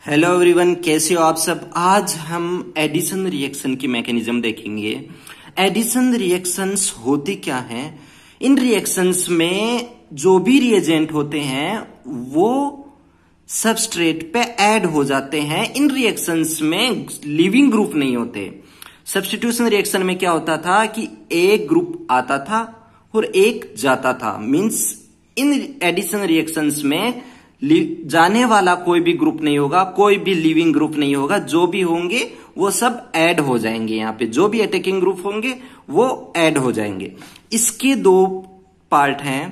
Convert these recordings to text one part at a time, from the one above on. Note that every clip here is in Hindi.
हेलो एवरीवन, कैसे हो आप सब। आज हम एडिशन रिएक्शन की मैकेनिज्म देखेंगे। एडिशन रिएक्शंस होती क्या हैं। इन रिएक्शंस में जो भी रिएजेंट होते हैं वो सबस्ट्रेट पे ऐड हो जाते हैं। इन रिएक्शंस में लिविंग ग्रुप नहीं होते। सब्स्टिट्यूशन रिएक्शन में क्या होता था कि एक ग्रुप आता था और एक जाता था। मींस इन एडिशन रिएक्शंस में जाने वाला कोई भी ग्रुप नहीं होगा, कोई भी लिविंग ग्रुप नहीं होगा। जो भी होंगे वो सब ऐड हो जाएंगे। यहाँ पे जो भी अटैकिंग ग्रुप होंगे वो ऐड हो जाएंगे। इसके दो पार्ट हैं।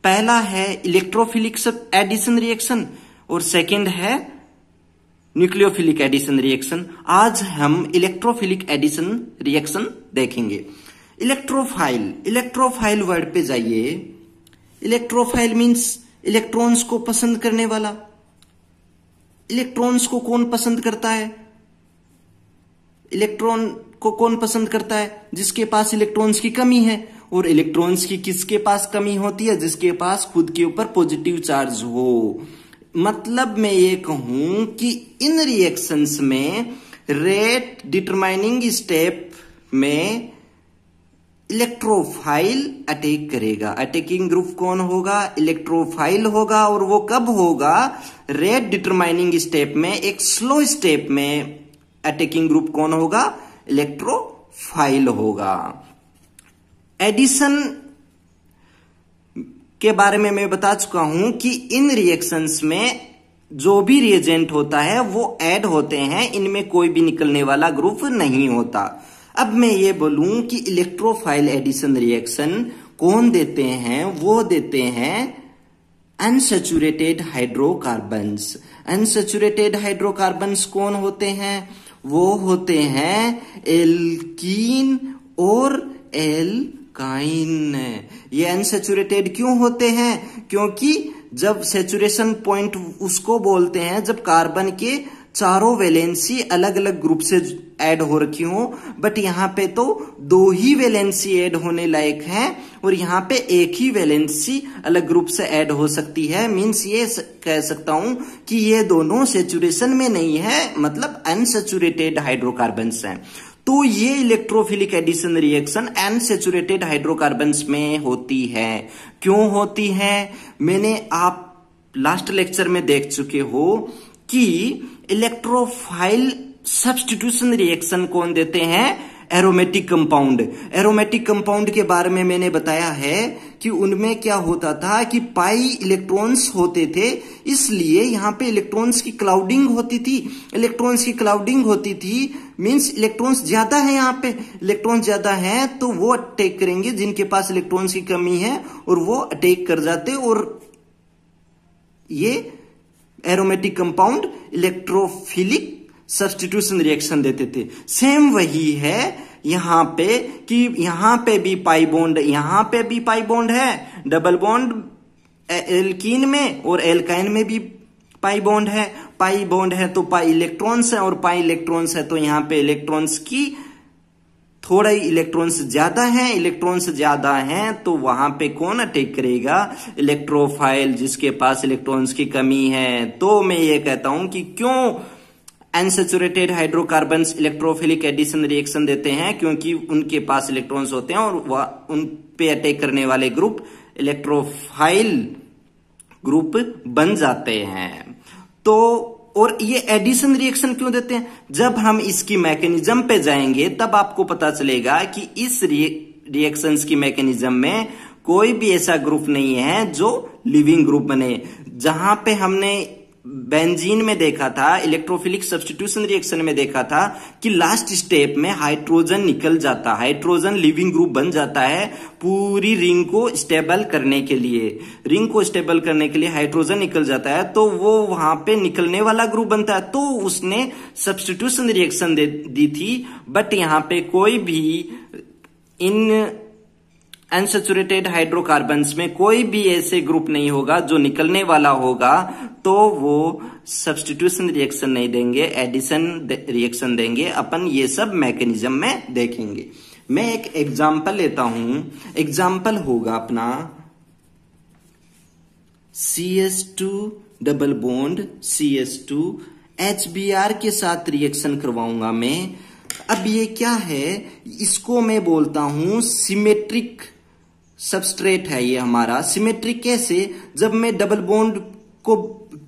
पहला है इलेक्ट्रोफिलिक एडिशन रिएक्शन और सेकंड है न्यूक्लियोफिलिक एडिशन रिएक्शन। आज हम इलेक्ट्रोफिलिक एडिशन रिएक्शन देखेंगे। इलेक्ट्रोफाइल वर्ड पे जाइए। इलेक्ट्रोफाइल मींस इलेक्ट्रॉन्स को पसंद करने वाला। इलेक्ट्रॉन्स को कौन पसंद करता है? इलेक्ट्रॉन को कौन पसंद करता है? जिसके पास इलेक्ट्रॉन्स की कमी है। और इलेक्ट्रॉन्स की किसके पास कमी होती है? जिसके पास खुद के ऊपर पॉजिटिव चार्ज हो। मतलब मैं ये कहूं कि इन रिएक्शंस में रेट डिटरमाइनिंग स्टेप में इलेक्ट्रोफाइल अटैक करेगा। अटैकिंग ग्रुप कौन होगा? इलेक्ट्रोफाइल होगा। और वो कब होगा? रेट डिटरमाइनिंग स्टेप में, एक स्लो स्टेप में अटैकिंग ग्रुप कौन होगा? इलेक्ट्रोफाइल होगा। एडिशन के बारे में मैं बता चुका हूं कि इन रिएक्शंस में जो भी रिएजेंट होता है वो ऐड होते हैं। इनमें कोई भी निकलने वाला ग्रुप नहीं होता। अब मैं ये बोलूं कि इलेक्ट्रोफाइल एडिशन रिएक्शन कौन देते हैं? वो देते हैं अनसैचुरेटेड हाइड्रोकार्बन्स। अनसैचुरेटेड हाइड्रोकार्बन्स कौन होते हैं? वो होते हैं एल्कीन और एल्काइन। ये अनसैचुरेटेड क्यों होते हैं? क्योंकि जब सैचुरेशन पॉइंट उसको बोलते हैं जब कार्बन के चारों वैलेंसी अलग अलग ग्रुप से ऐड हो रखी हो। बट यहां पे तो दो ही वैलेंसी ऐड होने लायक है और यहां पे एक ही वैलेंसी अलग ग्रुप से ऐड हो सकती है। मींस ये कह सकता हूं कि ये दोनों सैचुरेशन में नहीं है, मतलब अनसैचुरेटेड हाइड्रोकार्बन्स हैं। तो ये electrophilic addition reaction unsaturated hydrocarbons में होती है। क्यों होती है? मैंने आप लास्ट लेक्चर में देख चुके हो कि इलेक्ट्रोफाइल सब्स्टिट्यूशन रिएक्शन कौन देते हैं? Aromatic compound. एरोमेटिक कंपाउंड के बारे में मैंने बताया है कि उनमें क्या होता था कि पाई इलेक्ट्रॉन्स होते थे, इसलिए यहां पे इलेक्ट्रॉन्स की क्लाउडिंग होती थी। इलेक्ट्रॉन्स की क्लाउडिंग होती थी मींस इलेक्ट्रॉन्स ज्यादा है। यहां पे इलेक्ट्रॉन्स ज्यादा हैं तो वो अटैक करेंगे जिनके पास इलेक्ट्रॉन्स की कमी है और वो अटैक कर जाते। और ये aromatic compound electrophilic substitution reaction देते थे। सेम वही है यहां पे कि यहां पे भी पाई बॉन्ड, यहां पे भी पाई बॉन्ड है, डबल बॉन्ड एल्कीन में, और एल्काइन में भी पाई बॉन्ड है। पाई बॉन्ड है तो पाई इलेक्ट्रॉन्स है, और पाई इलेक्ट्रॉन्स है तो यहां पे इलेक्ट्रॉन्स की थोड़ा ही इलेक्ट्रॉन्स ज्यादा हैं। इलेक्ट्रॉन्स ज्यादा हैं तो वहां पे कौन अटैक करेगा? इलेक्ट्रोफाइल, जिसके पास इलेक्ट्रॉन्स की कमी है। तो मैं ये कहता हूं कि क्यों unsaturated hydrocarbons electrophilic addition reaction देते हैं? क्योंकि उनके पास इलेक्ट्रॉन्स होते हैं और वह उन पे अटैक करने वाले ग्रुप इलेक्ट्रोफाइल ग्रुप बन जाते हैं। तो और ये एडिशन रिएक्शन क्यों देते हैं? जब हम इसकी मैकेनिज्म पे जाएंगे तब आपको पता चलेगा कि इस रिएक्शंस की मैकेनिज्म में कोई भी ऐसा ग्रुप नहीं है जो लिविंग ग्रुप बने। जहां पे हमने बेंजीन में देखा था, इलेक्ट्रोफिलिक सब्स्टिट्यूशन रिएक्शन में देखा था कि लास्ट स्टेप में हाइड्रोजन निकल जाता, हाइड्रोजन लिविंग ग्रुप बन जाता है पूरी रिंग को स्टेबल करने के लिए। रिंग को स्टेबल करने के लिए हाइड्रोजन निकल जाता है तो वो वहां पे निकलने वाला ग्रुप बनता है। तो उसने सब्स्टिट्यूशन रिएक्शन दी थी। बट यहां पे कोई भी इन अनसैचुरेटेड हाइड्रोकार्बन्स में कोई भी ऐसे ग्रुप नहीं होगा जो निकलने वाला होगा, तो वो सब्स्टिट्यूशन रिएक्शन नहीं देंगे, एडिशन रिएक्शन देंगे। अपन ये सब मैकेनिज्म में देखेंगे। मैं एक एग्जांपल लेता हूं। एग्जांपल होगा अपना CH2 double bond CH2 HBr के साथ रिएक्शन करवाऊंगा मैं। अब ये क्या है, इसको मैं बोलता हूं सिमेट्रिक सबस्ट्रेट है ये हमारा। सिमेट्रिक कैसे, जब मैं डबल बॉन्ड को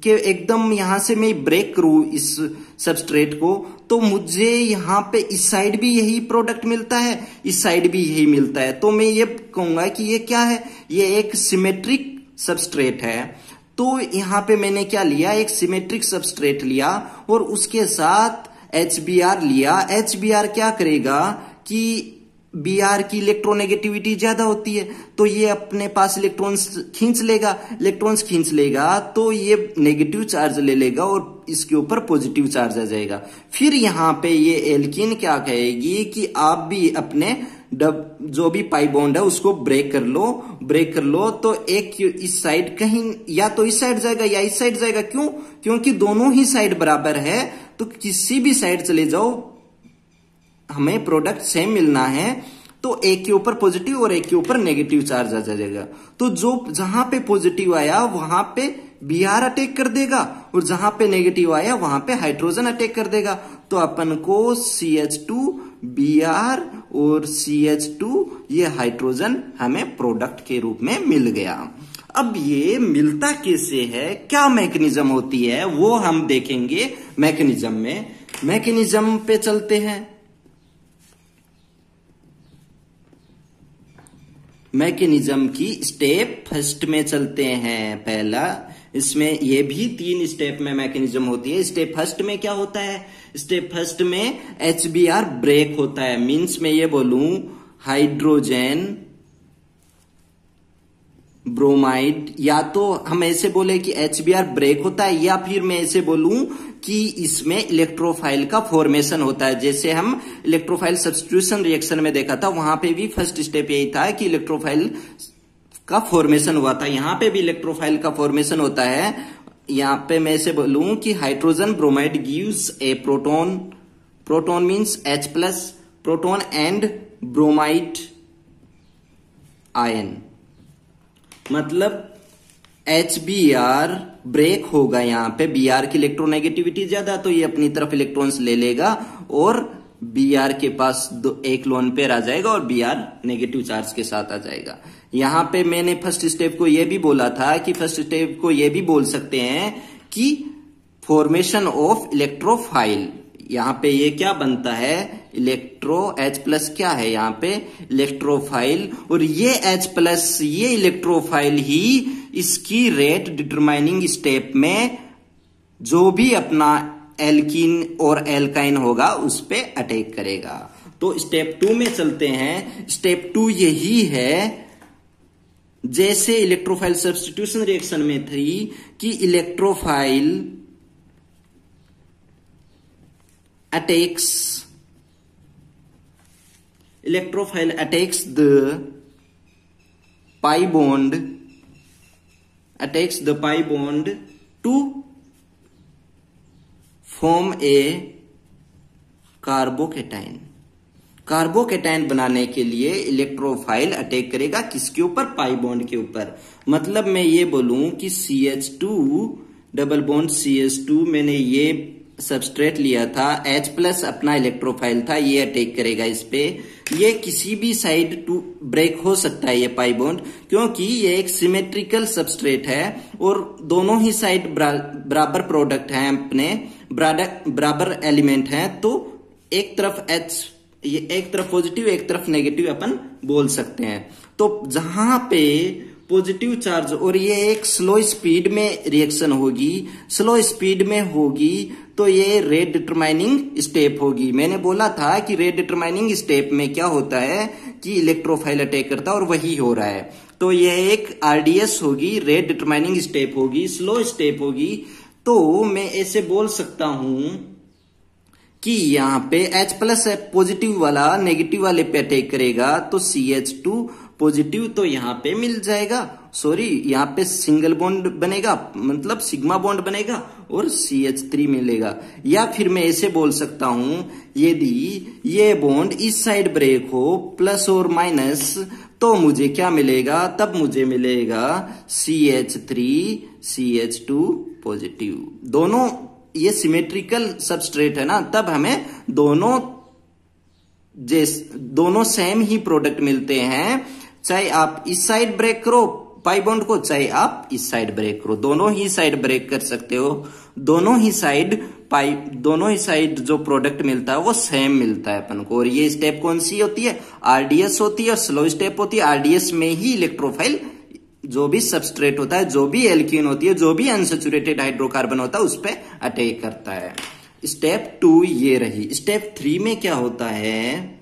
के एकदम यहां से मैं ब्रेक करूं इस सबस्ट्रेट को, तो मुझे यहां पे इस साइड भी यही प्रोडक्ट मिलता है, इस साइड भी यही मिलता है। तो मैं ये कहूंगा कि ये क्या है, ये एक सिमेट्रिक सबस्ट्रेट है। तो यहां पे मैंने क्या लिया, एक सिमेट्रिक सबस्ट्रेट लिया और उसके साथ HBr लिया। HBr क्या करेगा कि Br की इलेक्ट्रोनेगेटिविटी ज्यादा होती है, तो ये अपने पास इलेक्ट्रॉन्स खींच लेगा, तो ये नेगेटिव चार्ज ले लेगा और इसके ऊपर पॉजिटिव चार्ज आ जाएगा। फिर यहाँ पे ये एल्कीन क्या कहेगी कि आप भी अपने जो भी पाई बॉन्ड है उसको ब्रेक कर लो। तो एक इस साइड कहीं या तो इस साइड जाएगा या इस साइड जाएगा। क्यों? क्योंकि दोनों ही साइड बराबर है, तो किसी भी साइड चले जाओ हमें प्रोडक्ट सेम मिलना है। तो एक के ऊपर पॉजिटिव और एक के ऊपर नेगेटिव चार्ज आ जाएगा। तो जो जहां पे पॉजिटिव आया वहां पे Br अटैक कर देगा और जहां पे नेगेटिव आया वहां पे हाइड्रोजन अटैक कर देगा। तो अपन को CH2 Br और CH2 ये हाइड्रोजन हमें प्रोडक्ट के रूप में मिल गया। अब ये मिलता कैसे है, क्या मैकेनिज्म होती है, वो हम देखेंगे मैकेनिज्म पे चलते हैं। मैकेनिज्म की स्टेप फर्स्ट में चलते हैं। पहला, इसमें ये भी 3 स्टेप में मैकेनिज्म होती है। स्टेप फर्स्ट में क्या होता है, स्टेप फर्स्ट में HBr ब्रेक होता है। मीन्स मैं ये बोलूं हाइड्रोजन ब्रोमाइड, या तो हम ऐसे बोले कि HBr ब्रेक होता है, या फिर मैं ऐसे बोलूं कि इसमें इलेक्ट्रोफाइल का फॉर्मेशन होता है। जैसे हम इलेक्ट्रोफाइल सब्स्टिट्यूशन रिएक्शन में देखा था, वहां पे भी फर्स्ट स्टेप यही था कि इलेक्ट्रोफाइल का फॉर्मेशन हुआ था। यहां पे भी इलेक्ट्रोफाइल का फॉर्मेशन होता है। यहां पे मैं ऐसे बोलूं कि hydrogen bromide gives A proton means H+, proton and bromide ion, मतलब HBr ब्रेक होगा। यहाँ पे Br की इलेक्ट्रोनेगेटिविटी ज्यादा, तो ये अपनी तरफ इलेक्ट्रॉन्स ले लेगा और Br के पास एक लोन पेयर आ जाएगा और Br नेगेटिव चार्ज के साथ आ जाएगा। यहाँ पे मैंने फर्स्ट स्टेप को ये भी बोला था कि फर्स्ट स्टेप को ये भी बोल सकते हैं कि फॉर्मेशन ऑफ इलेक्ट्रोफाइल। यहाँ पे ये क्या बनता है, इलेक्ट्रो H+ क्या है यहाँ पे, इलेक्ट्रोफाइल, और ये H+ ये इलेक्ट्रोफाइल ही इसकी रेट डिटरमाइनिंग स्टेप में जो भी अपना एल्कीन और एल्काइन होगा उस पे अटैक करेगा। तो स्टेप 2 में चलते हैं। स्टेप 2 यही है जैसे इलेक्ट्रोफाइल सब्स्टिट्यूशन रिएक्शन में थी कि electrophile attacks the pi bond to form a carbocation बनाने के लिए इलेक्ट्रोफाइल अटैक करेगा किसके ऊपर, पाई बॉन्ड के ऊपर। मतलब मैं ये बोलूं कि CH2 डबल बॉन्ड CH2 मैंने ये सबस्ट्रेट लिया था, H+ अपना इलेक्ट्रोफाइल था, ये अटैक करेगा इस पे। ये किसी भी साइड टू ब्रेक हो सकता है ये पाई बॉन्ड, क्योंकि ये एक सिमेट्रिकल सबस्ट्रेट है और दोनों ही साइड बराबर प्रोडक्ट हैं, अपने बराबर एलिमेंट हैं। तो एक तरफ ये एक तरफ पॉजिटिव एक तरफ नेगेटिव अपन बोल सकते हैं। तो जहां पे पॉजिटिव चार्ज, और ये एक स्लो स्पीड में रिएक्शन होगी, स्लो स्पीड में होगी, तो ये रेट डिटरमाइनिंग स्टेप होगी। मैंने बोला था कि रेट डिटरमाइनिंग स्टेप में क्या होता है कि इलेक्ट्रोफाइल अटैक करता है और वही हो रहा है। तो यह एक RDS होगी, रेट डिटरमाइनिंग स्टेप होगी, स्लो स्टेप होगी। तो मैं ऐसे बोल सकता हूं कि यहाँ पे H+ है पॉजिटिव वाला, नेगेटिव वाले पे अटैक करेगा, तो CH2 पॉजिटिव तो यहाँ पे मिल जाएगा, यहाँ पे सिंगल बॉन्ड बनेगा, मतलब सिग्मा बॉन्ड बनेगा और CH3 मिलेगा। या फिर मैं ऐसे बोल सकता हूं यदि ये बॉन्ड इस साइड ब्रेक हो प्लस और माइनस, तो मुझे क्या मिलेगा, तब मुझे मिलेगा CH3 CH2 पॉजिटिव। दोनों ये सिमेट्रिकल सबस्ट्रेट है ना, तब हमें दोनों सेम ही प्रोडक्ट मिलते हैं, चाहे आप इस साइड ब्रेक करो पाई बॉन्ड को, चाहे आप इस साइड ब्रेक करो, दोनों ही साइड ब्रेक कर सकते हो, दोनों ही साइड जो प्रोडक्ट मिलता है वो सेम मिलता है अपन को। और ये स्टेप कौन सी होती है? आरडीएस होती है और स्लो स्टेप होती है। आरडीएस में ही इलेक्ट्रोफाइल जो भी सबस्ट्रेट होता है, जो भी एल्कीन होती है, जो भी अनसैचुरेटेड हाइड्रोकार्बन होता है, उस पर अटैक करता है। स्टेप 2 ये रही। स्टेप 3 में क्या होता है?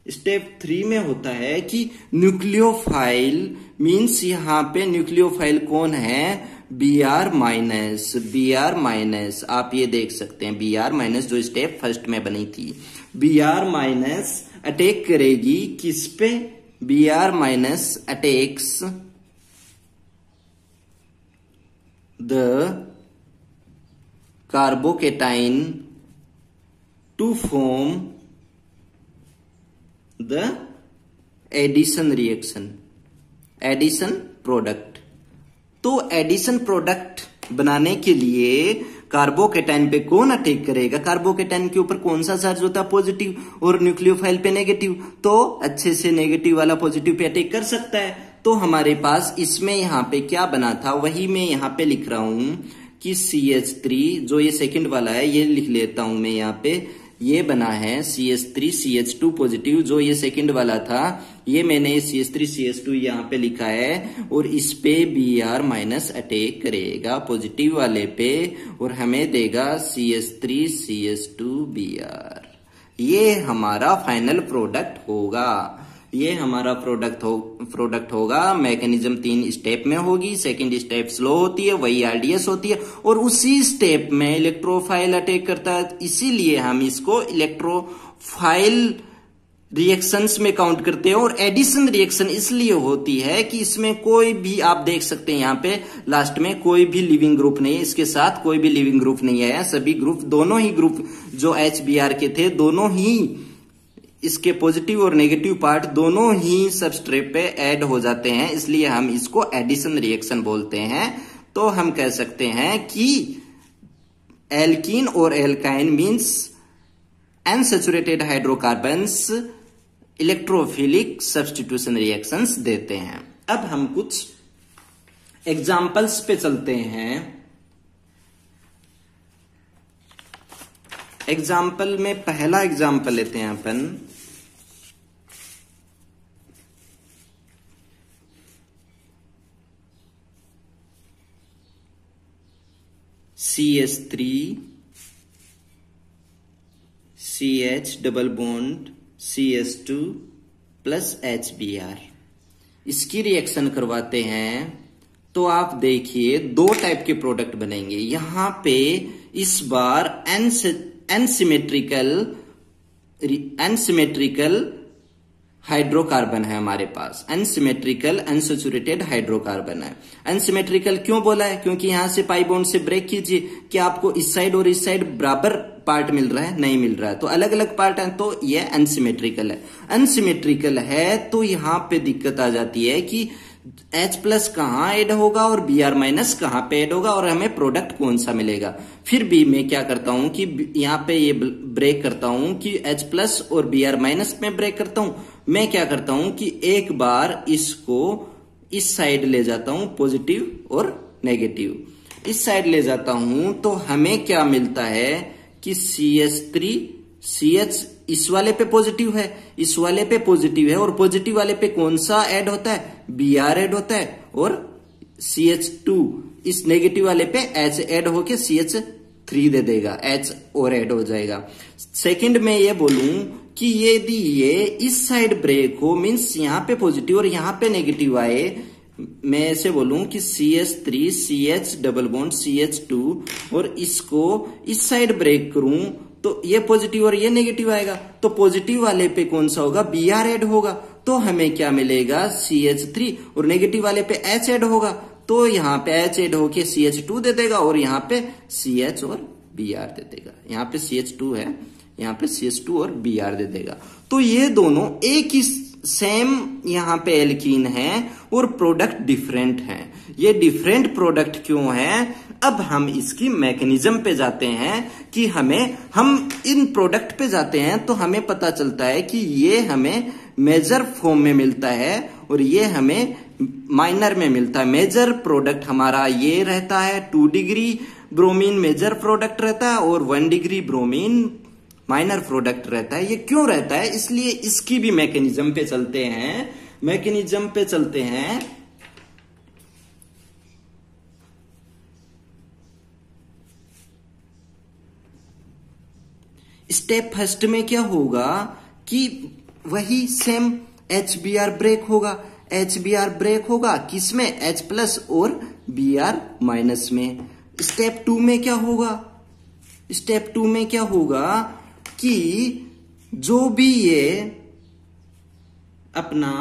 स्टेप 3 में होता है कि न्यूक्लियोफाइल मीन्स यहां पे न्यूक्लियोफाइल कौन है? Br माइनस आप ये देख सकते हैं, Br माइनस जो स्टेप फर्स्ट में बनी थी, Br माइनस अटैक करेगी किस पे? Br minus attacks the carbocation to form the addition reaction, addition product. तो एडिशन प्रोडक्ट बनाने के लिए कार्बोकेटाइन पे कौन अटैक करेगा? कार्बोकेटाइन के ऊपर कौन सा चार्ज होता है? पॉजिटिव, और न्यूक्लियोफाइल पे नेगेटिव, तो अच्छे से नेगेटिव वाला पॉजिटिव पे अटैक कर सकता है। तो हमारे पास इसमें यहां पे क्या बना था वही मैं यहां पे लिख रहा हूं कि CH3 जो ये सेकंड वाला है, ये लिख लेता हूं मैं यहां पे, ये बना है CH3 CH2 पॉजिटिव, जो ये सेकंड वाला था ये मैंने CH3 CH2 यहाँ पे लिखा है, और इस पे Br माइनस अटैक करेगा पॉजिटिव वाले पे और हमें देगा CH3 CH2 Br। ये हमारा फाइनल प्रोडक्ट होगा। ये हमारा प्रोडक्ट होगा। मैकेनिज्म 3 स्टेप में होगी। सेकंड स्टेप स्लो होती है, वही आरडीएस होती है, और उसी स्टेप में इलेक्ट्रोफाइल अटैक करता है, इसीलिए हम इसको इलेक्ट्रोफाइल रिएक्शंस में काउंट करते हैं। और एडिशन रिएक्शन इसलिए होती है कि इसमें कोई भी, आप देख सकते हैं यहाँ पे लास्ट में कोई भी लिविंग ग्रुप नहीं है, इसके साथ कोई भी लिविंग ग्रुप नहीं आया। सभी ग्रुप, दोनों ही ग्रुप जो HBr के थे, दोनों ही इसके पॉजिटिव और नेगेटिव पार्ट दोनों ही सबस्ट्रेट पे ऐड हो जाते हैं, इसलिए हम इसको एडिशन रिएक्शन बोलते हैं। तो हम कह सकते हैं कि एल्कीन और alkyne means unsaturated hydrocarbons electrophilic substitution reactions देते हैं। अब हम कुछ एग्जाम्पल्स पे चलते हैं। एग्जाम्पल में पहला एग्जाम्पल लेते हैं अपन, CH3 CH double bond CH2 plus HBr, इसकी रिएक्शन करवाते हैं। तो आप देखिए 2 टाइप के प्रोडक्ट बनेंगे। यहां पे इस बार अनसिमेट्रिकल हाइड्रोकार्बन है हमारे पास, अनसिमेट्रिकल अनसैचुरेटेड हाइड्रोकार्बन है। अनसिमेट्रिकल क्यों बोला है? क्योंकि यहां से पाई बॉन्ड से ब्रेक कीजिए, क्या आपको इस साइड और इस साइड बराबर पार्ट मिल रहा है? नहीं मिल रहा है, तो अलग अलग पार्ट है, तो ये अनसिमेट्रिकल है। अनसिमेट्रिकल है तो यहां पे दिक्कत आ जाती है कि H प्लस कहाँ ऐड होगा और Br माइनस कहाँ पे ऐड होगा, और हमें प्रोडक्ट कौन सा मिलेगा। फिर भी मैं क्या करता हूं कि यहाँ पे ये ब्रेक करता हूं कि H प्लस और Br माइनस में ब्रेक करता हूं। मैं क्या करता हूं कि एक बार इसको इस साइड ले जाता हूं, पॉजिटिव और नेगेटिव इस साइड ले जाता हूं, तो हमें क्या मिलता है कि CH3 CH इस वाले पे पॉजिटिव है, इस वाले पे पॉजिटिव है, और पॉजिटिव वाले पे कौन सा ऐड होता है? Br ऐड होता है, और CH2 इस नेगेटिव वाले पे H ऐड होके CH3 दे देगा, H और ऐड हो जाएगा। सेकंड में ये बोलूं कि यदि ये इस साइड ब्रेक हो, मीन्स यहाँ पे पॉजिटिव और यहाँ पे नेगेटिव आए, मैं ऐसे बोलूं कि CH3 CH double bond CH2 और इसको इस साइड ब्रेक करूं, तो ये पॉजिटिव और ये नेगेटिव आएगा, तो पॉजिटिव वाले पे कौन सा होगा? Br ऐड होगा, तो हमें क्या मिलेगा? CH3, और नेगेटिव वाले पे H ऐड होगा, तो यहाँ पे H ऐड होके CH2 दे देगा, और यहाँ पे CH और Br दे देगा। यहाँ पे CH2 है, यहाँ पे CH2 और Br दे देगा। तो ये दोनों एक ही सेम यहाँ पे एल्कीन है और प्रोडक्ट डिफरेंट है। ये डिफरेंट प्रोडक्ट क्यों है? अब हम इसकी मैकेनिज्म पे जाते हैं कि हम इन प्रोडक्ट पे जाते हैं तो हमें पता चलता है कि ये हमें मेजर फॉर्म में मिलता है और ये हमें माइनर में मिलता है। मेजर प्रोडक्ट हमारा ये रहता है 2 डिग्री ब्रोमीन मेजर प्रोडक्ट रहता है और 1 डिग्री ब्रोमीन माइनर प्रोडक्ट रहता है। ये क्यों रहता है, इसलिए इसकी भी मैकेनिज्म पे चलते हैं। मैकेनिज्म पे चलते हैं। स्टेप फर्स्ट में क्या होगा कि वही सेम HBr ब्रेक होगा। HBr ब्रेक होगा किसमें, H प्लस और Br माइनस में। स्टेप 2 में क्या होगा, स्टेप 2 में क्या होगा कि जो भी ये अपना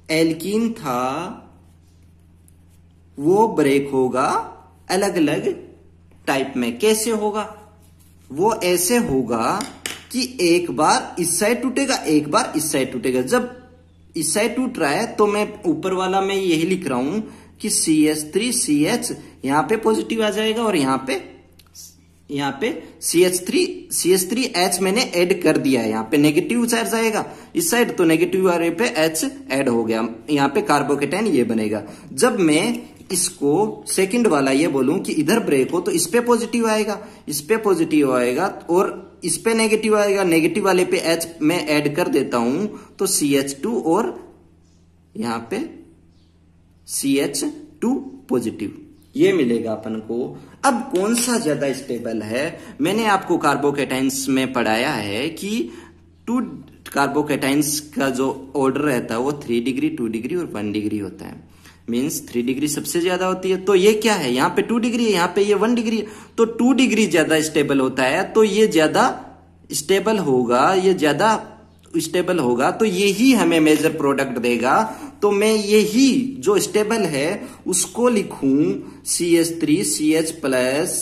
एल्कीन था वो ब्रेक होगा अलग अलग टाइप में। कैसे होगा, वो ऐसे होगा कि एक बार इस साइड टूटेगा, एक बार इस साइड टूटेगा। जब इस साइड टूट रहा है तो मैं ऊपर वाला में यही लिख रहा हूं कि CH3CH यहां पे पॉजिटिव आ जाएगा और यहां पे CH3H मैंने ऐड कर दिया है। यहां पे नेगेटिव चार्ज आएगा इस साइड तो नेगेटिव वाले पे H ऐड हो गया, यहां पे कार्बोकेटाइन ये बनेगा। जब मैं इसको सेकंड वाला ये बोलूं कि इधर ब्रेक हो तो इस पे पॉजिटिव आएगा, इस पे पॉजिटिव आएगा और इस पे नेगेटिव आएगा। नेगेटिव वाले पे H मैं ऐड कर देता हूं तो CH2 और यहां पे CH2 पॉजिटिव ये मिलेगा अपन को। अब कौन सा ज्यादा स्टेबल है, मैंने आपको कार्बोकेटाइंस में पढ़ाया है कि 2 कार्बोकेटाइंस का जो ऑर्डर रहता है वो 3 डिग्री 2 डिग्री और 1 डिग्री होता है। मीन्स 3 डिग्री सबसे ज्यादा होती है। तो ये क्या है, यहाँ पे 2 डिग्री है, यहाँ पे ये 1 डिग्री है, तो 2 डिग्री ज्यादा स्टेबल होता है। तो ये ज्यादा स्टेबल होगा, ये ज्यादा स्टेबल होगा तो यही हमें मेजर प्रोडक्ट देगा। तो मैं यही जो स्टेबल है उसको लिखूं CH3 CH प्लस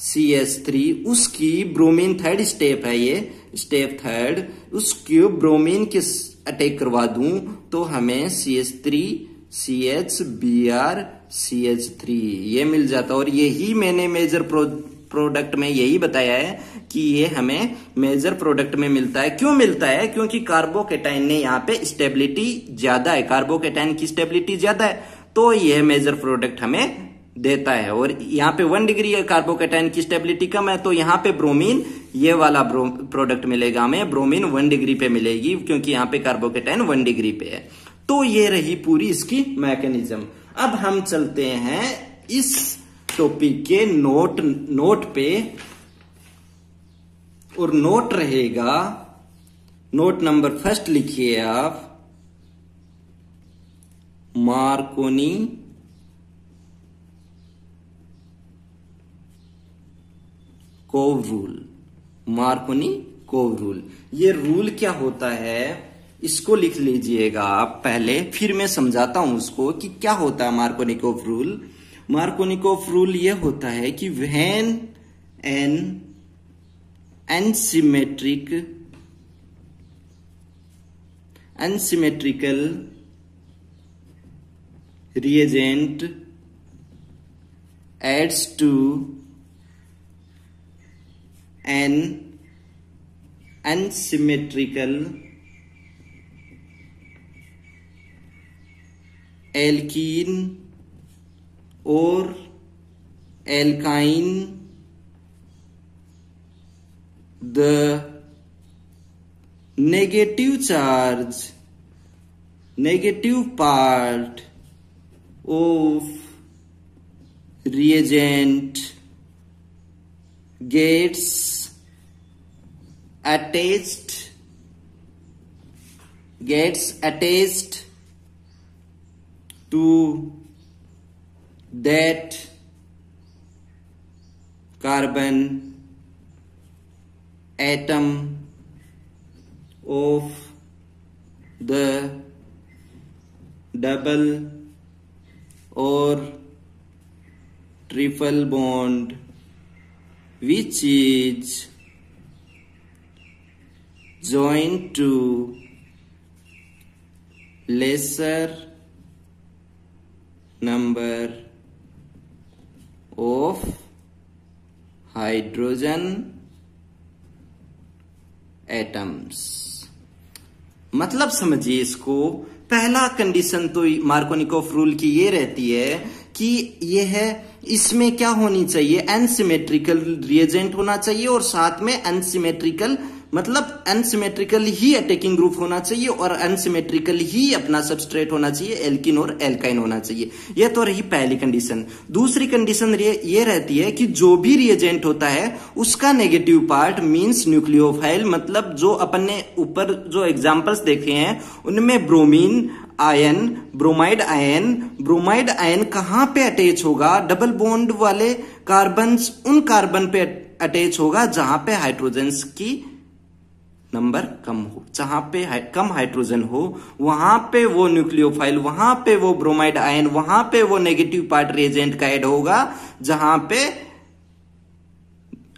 CH3, उसकी ब्रोमीन थर्ड स्टेप है ये स्टेप थर्ड, उसकी ब्रोमीन के अटैक करवा दूं तो हमें CH3 CH Br CH3 ये मिल जाता। और यही मैंने मेजर प्रोडक्ट में यही बताया है कि ये हमें मेजर प्रोडक्ट में मिलता है। क्यों मिलता है, क्योंकि कार्बोकेटाइन ने यहाँ पे स्टेबिलिटी ज्यादा है, कार्बोकेटाइन की स्टेबिलिटी ज्यादा है तो यह मेजर प्रोडक्ट हमें देता है। और यहाँ पे 1 डिग्री है, कार्बोकेटाइन की स्टेबिलिटी कम है तो यहाँ पे ब्रोमीन ये वाला प्रोडक्ट मिलेगा हमें, ब्रोमीन 1 डिग्री पे मिलेगी क्योंकि यहाँ पे कार्बोकेटाइन 1 डिग्री पे है। तो ये रही पूरी इसकी मैकेनिज्म। अब हम चलते हैं इस टॉपिक के नोट पे, और नोट रहेगा, नोट नंबर फर्स्ट लिखिए आप, Markovnikov rule. Markovnikov rule, ये रूल क्या होता है इसको लिख लीजिएगा आप पहले, फिर मैं समझाता हूं उसको कि क्या होता है मार्कोनिकोव रूल। मार्कोनिकोव रूल ये होता है कि when an unsymmetrical reagent adds to an unsymmetrical alkene or alkyne, the negative part of reagent gets attached to that carbon atom of the double or triple bond which is joined to lesser number of hydrogen atoms. मतलब समझिए इसको, पहला कंडीशन तो मार्कोनिकोफ रूल की ये रहती है कि ये है, इसमें क्या होनी चाहिए, अनसिमेट्रिकल रिएजेंट होना चाहिए और साथ में अनसिमेट्रिकल, मतलब अनसिमेट्रिकल ही अटैकिंग ग्रुप होना चाहिए और अनसिमेट्रिकल ही अपना सबस्ट्रेट होना चाहिए, एल्किन और एल्काइन होना चाहिए। यह तो रही पहली कंडीशन। दूसरी कंडीशन ये रहती है कि जो भी रिएजेंट होता है उसका नेगेटिव पार्ट मींस न्यूक्लियोफाइल, मतलब जो अपन ने ऊपर जो एग्जांपल्स देखे हैं उनमें ब्रोमीन आयन, ब्रोमाइड आयन कहां पे अटैच होगा, डबल बॉन्ड वाले कार्बन, उन कार्बन पे अटैच होगा जहां पे हाइड्रोजन्स की नंबर कम हो, जहां पे कम हाइड्रोजन हो वहां पे वो न्यूक्लियोफाइल, वहां पे वो ब्रोमाइड आयन, वहां पे वो नेगेटिव पार्ट रिएजेंट का ऐड होगा जहां पे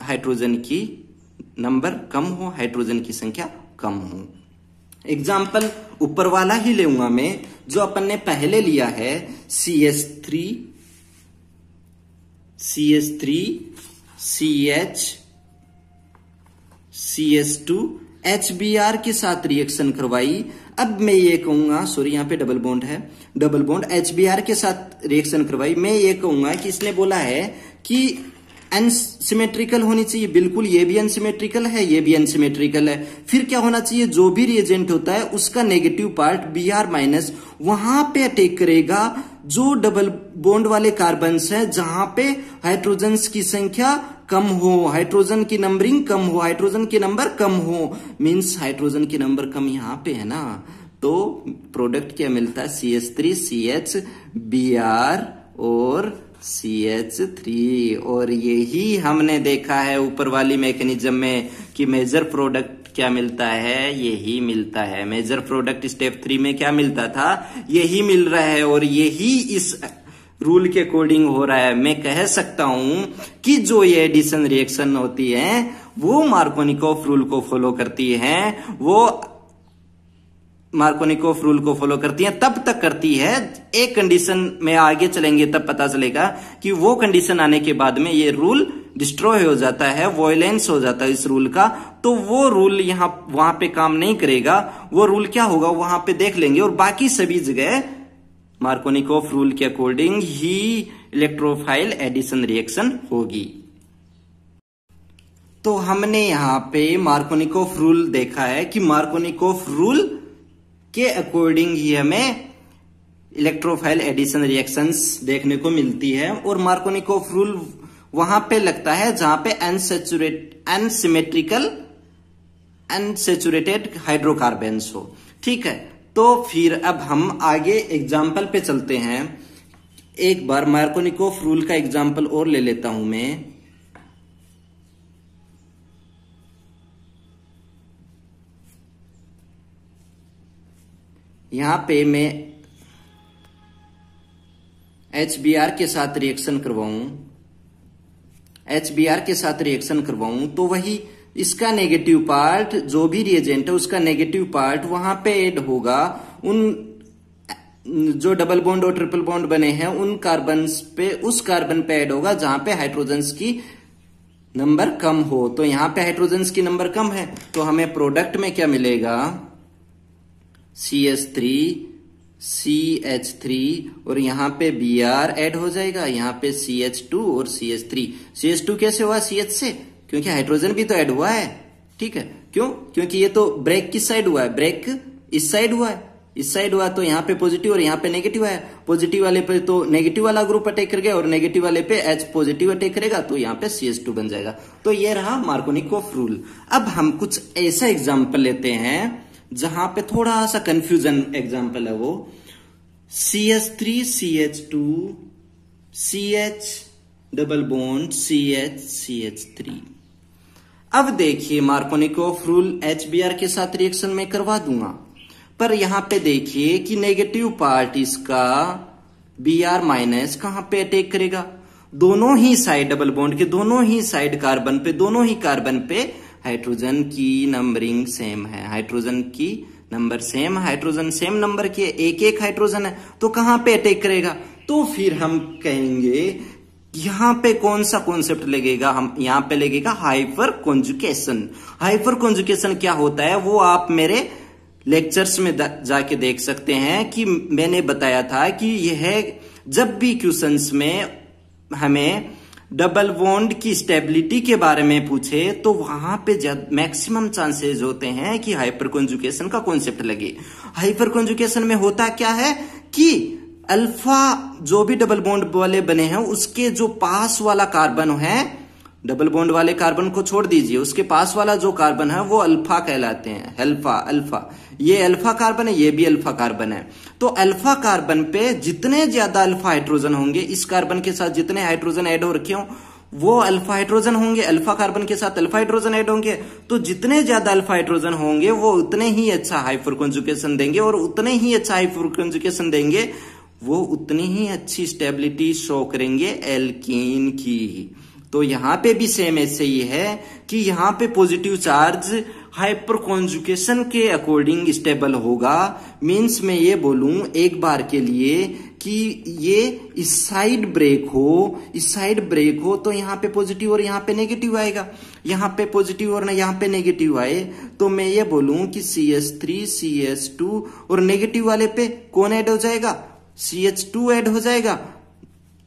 हाइड्रोजन की नंबर कम हो, हाइड्रोजन की संख्या कम हो। एग्जाम्पल ऊपर वाला ही लेऊंगा मैं, जो अपन ने पहले लिया है CH3 CH CH2 HBr के साथ रिएक्शन करवाई। अब मैं ये कहूंगा, सॉरी यहां पे डबल बॉन्ड है, डबल बॉन्ड HBr के साथ रिएक्शन करवाई, मैं ये कहूंगा कि इसने बोला है कि अनसिमेट्रिकल होनी चाहिए, बिल्कुल ये भी अनसिमेट्रिकल है, ये भी अनसिमेट्रिकल है। फिर क्या होना चाहिए, जो भी रिएजेंट होता है उसका नेगेटिव पार्ट Br- वहां पे अटैक करेगा जो डबल बॉन्ड वाले कार्बन्स हैं जहां पे हाइड्रोजन्स की संख्या कम हो, हाइड्रोजन की नंबरिंग कम हो, हाइड्रोजन के नंबर कम हो, मींस हाइड्रोजन के नंबर कम यहां पे है ना, तो प्रोडक्ट क्या मिलता है, CH3 CH Br और CH3। और यही हमने देखा है ऊपर वाली मैकेनिज्म में कि मेजर प्रोडक्ट क्या मिलता है, यही मिलता है। मेजर प्रोडक्ट स्टेप 3 में क्या मिलता था, यही मिल रहा है और यही इस रूल के अकॉर्डिंग हो रहा है। मैं कह सकता हूं कि जो ये एडिशन रिएक्शन होती है वो मार्कोनिकोफ रूल को फॉलो करती है, वो मार्कोनिकोफ रूल को फॉलो करती है, तब तक करती है, एक कंडीशन में आगे चलेंगे तब पता चलेगा कि वो कंडीशन आने के बाद में ये रूल डिस्ट्रॉय हो जाता है, वॉयलेंस हो जाता है इस रूल का, तो वो रूल यहां वहां पे काम नहीं करेगा। वो रूल क्या होगा वहां पे देख लेंगे और बाकी सभी जगह मार्कोनिकोफ रूल के अकॉर्डिंग ही इलेक्ट्रोफाइल एडिशन रिएक्शन होगी। तो हमने यहां पे मार्कोनिकोफ रूल देखा है कि मार्कोनिकोफ रूल के अकॉर्डिंग ही हमें इलेक्ट्रोफाइल एडिशन रिएक्शंस देखने को मिलती है और मार्कोनिकोफ रूल वहां पे लगता है जहां पे अनसैचुरेटेड हाइड्रोकार्बन्स हो। ठीक है, तो फिर अब हम आगे एग्जाम्पल पे चलते हैं। एक बार मार्कोनिकोफ रूल का एग्जाम्पल और ले लेता हूं मैं। यहां पे मैं HBr के साथ रिएक्शन करवाऊं तो वही इसका नेगेटिव पार्ट, जो भी रिएजेंट है उसका नेगेटिव पार्ट वहां पे ऐड होगा, उन जो डबल बॉन्ड और ट्रिपल बॉन्ड बने हैं उन कार्बन्स पे, उस कार्बन पे ऐड होगा जहां पे हाइड्रोजन्स की नंबर कम हो। तो यहां पे हाइड्रोजन्स की नंबर कम है तो हमें प्रोडक्ट में क्या मिलेगा, CH3 CH3 और यहां पे Br ऐड हो जाएगा, यहां पे CH2 और CH3। CH2 कैसे हुआ CH से, क्योंकि हाइड्रोजन भी तो ऐड हुआ है। ठीक है, क्यों, क्योंकि ये तो ब्रेक किस साइड हुआ है, ब्रेक इस साइड हुआ है, इस साइड हुआ तो यहाँ पे पॉजिटिव और यहाँ पे नेगेटिव है, पॉजिटिव वाले पे तो नेगेटिव वाला ग्रुप अटैक कर गया और नेगेटिव वाले पे H पॉजिटिव अटैक करेगा तो यहाँ पे CH2 बन जाएगा। तो ये रहा मार्कोनिकोफ रूल। अब हम कुछ ऐसा एग्जाम्पल लेते हैं जहां पे थोड़ा सा कंफ्यूजन एग्जाम्पल है, वो CH3 CH2 CH double bond CH CH3। अब देखिए मार्कोनिकोफ रूल HBr के साथ रिएक्शन में करवा दूंगा, पर यहां पे देखिए कि नेगेटिव पार्ट इसका Br- कहां पे अटैक करेगा, दोनों ही साइड डबल बॉन्ड के दोनों ही साइड कार्बन पे, दोनों ही कार्बन पे हाइड्रोजन की नंबरिंग सेम है, हाइड्रोजन की number same, hydrogen same number के एक एक हाइड्रोजन है, तो कहां पे अटैक करेगा, तो फिर हम कहेंगे यहां पे कौन सा कॉन्सेप्ट लगेगा, हम यहां पे लगेगा हाइपर कॉन्जुकेशन। हाइपर कॉन्जुकेशन क्या होता है वो आप मेरे लेक्चर्स में जाके देख सकते हैं कि मैंने बताया था कि यह जब भी क्वेश्चंस में हमें डबल बॉन्ड की स्टेबिलिटी के बारे में पूछे तो वहां पे मैक्सिमम चांसेस होते हैं कि हाइपर कॉन्जुकेशन का कॉन्सेप्ट लगे। हाइपर कॉन्जुकेशन में होता क्या है कि अल्फा जो भी डबल बॉन्ड वाले बने हैं उसके जो पास वाला कार्बन है, डबल बॉन्ड वाले कार्बन को छोड़ दीजिए, उसके पास वाला जो कार्बन है वो अल्फा कहलाते हैं। अल्फा अल्फा ये अल्फा कार्बन है, ये भी अल्फा कार्बन है। तो अल्फा कार्बन पे जितने ज्यादा अल्फा हाइड्रोजन होंगे, इस कार्बन के साथ जितने हाइड्रोजन ऐड हो रखे हो वो अल्फा हाइड्रोजन होंगे, अल्फा कार्बन के साथ अल्फा हाइड्रोजन ऐड होंगे। तो जितने ज्यादा अल्फा हाइड्रोजन होंगे वो उतने ही अच्छा हाइपर कॉन्जुकेशन देंगे, और उतने ही अच्छा हाइपर कॉन्जुकेशन देंगे वो उतनी ही अच्छी स्टेबिलिटी शो करेंगे एल्कीन की। तो यहां पे भी सेम ऐसे ही है कि यहां पे पॉजिटिव चार्ज हाइपर कॉन्जुकेशन के अकॉर्डिंग स्टेबल होगा। मींस मैं ये बोलूं एक बार के लिए कि ये इस साइड ब्रेक हो तो यहां पे पॉजिटिव और यहां पे नेगेटिव आएगा, यहां पे पॉजिटिव और यहां पे नेगेटिव आए तो मैं ये बोलूं कि CH3 CH2 और नेगेटिव वाले पे कौन ऐड हो जाएगा, CH2 ऐड हो जाएगा,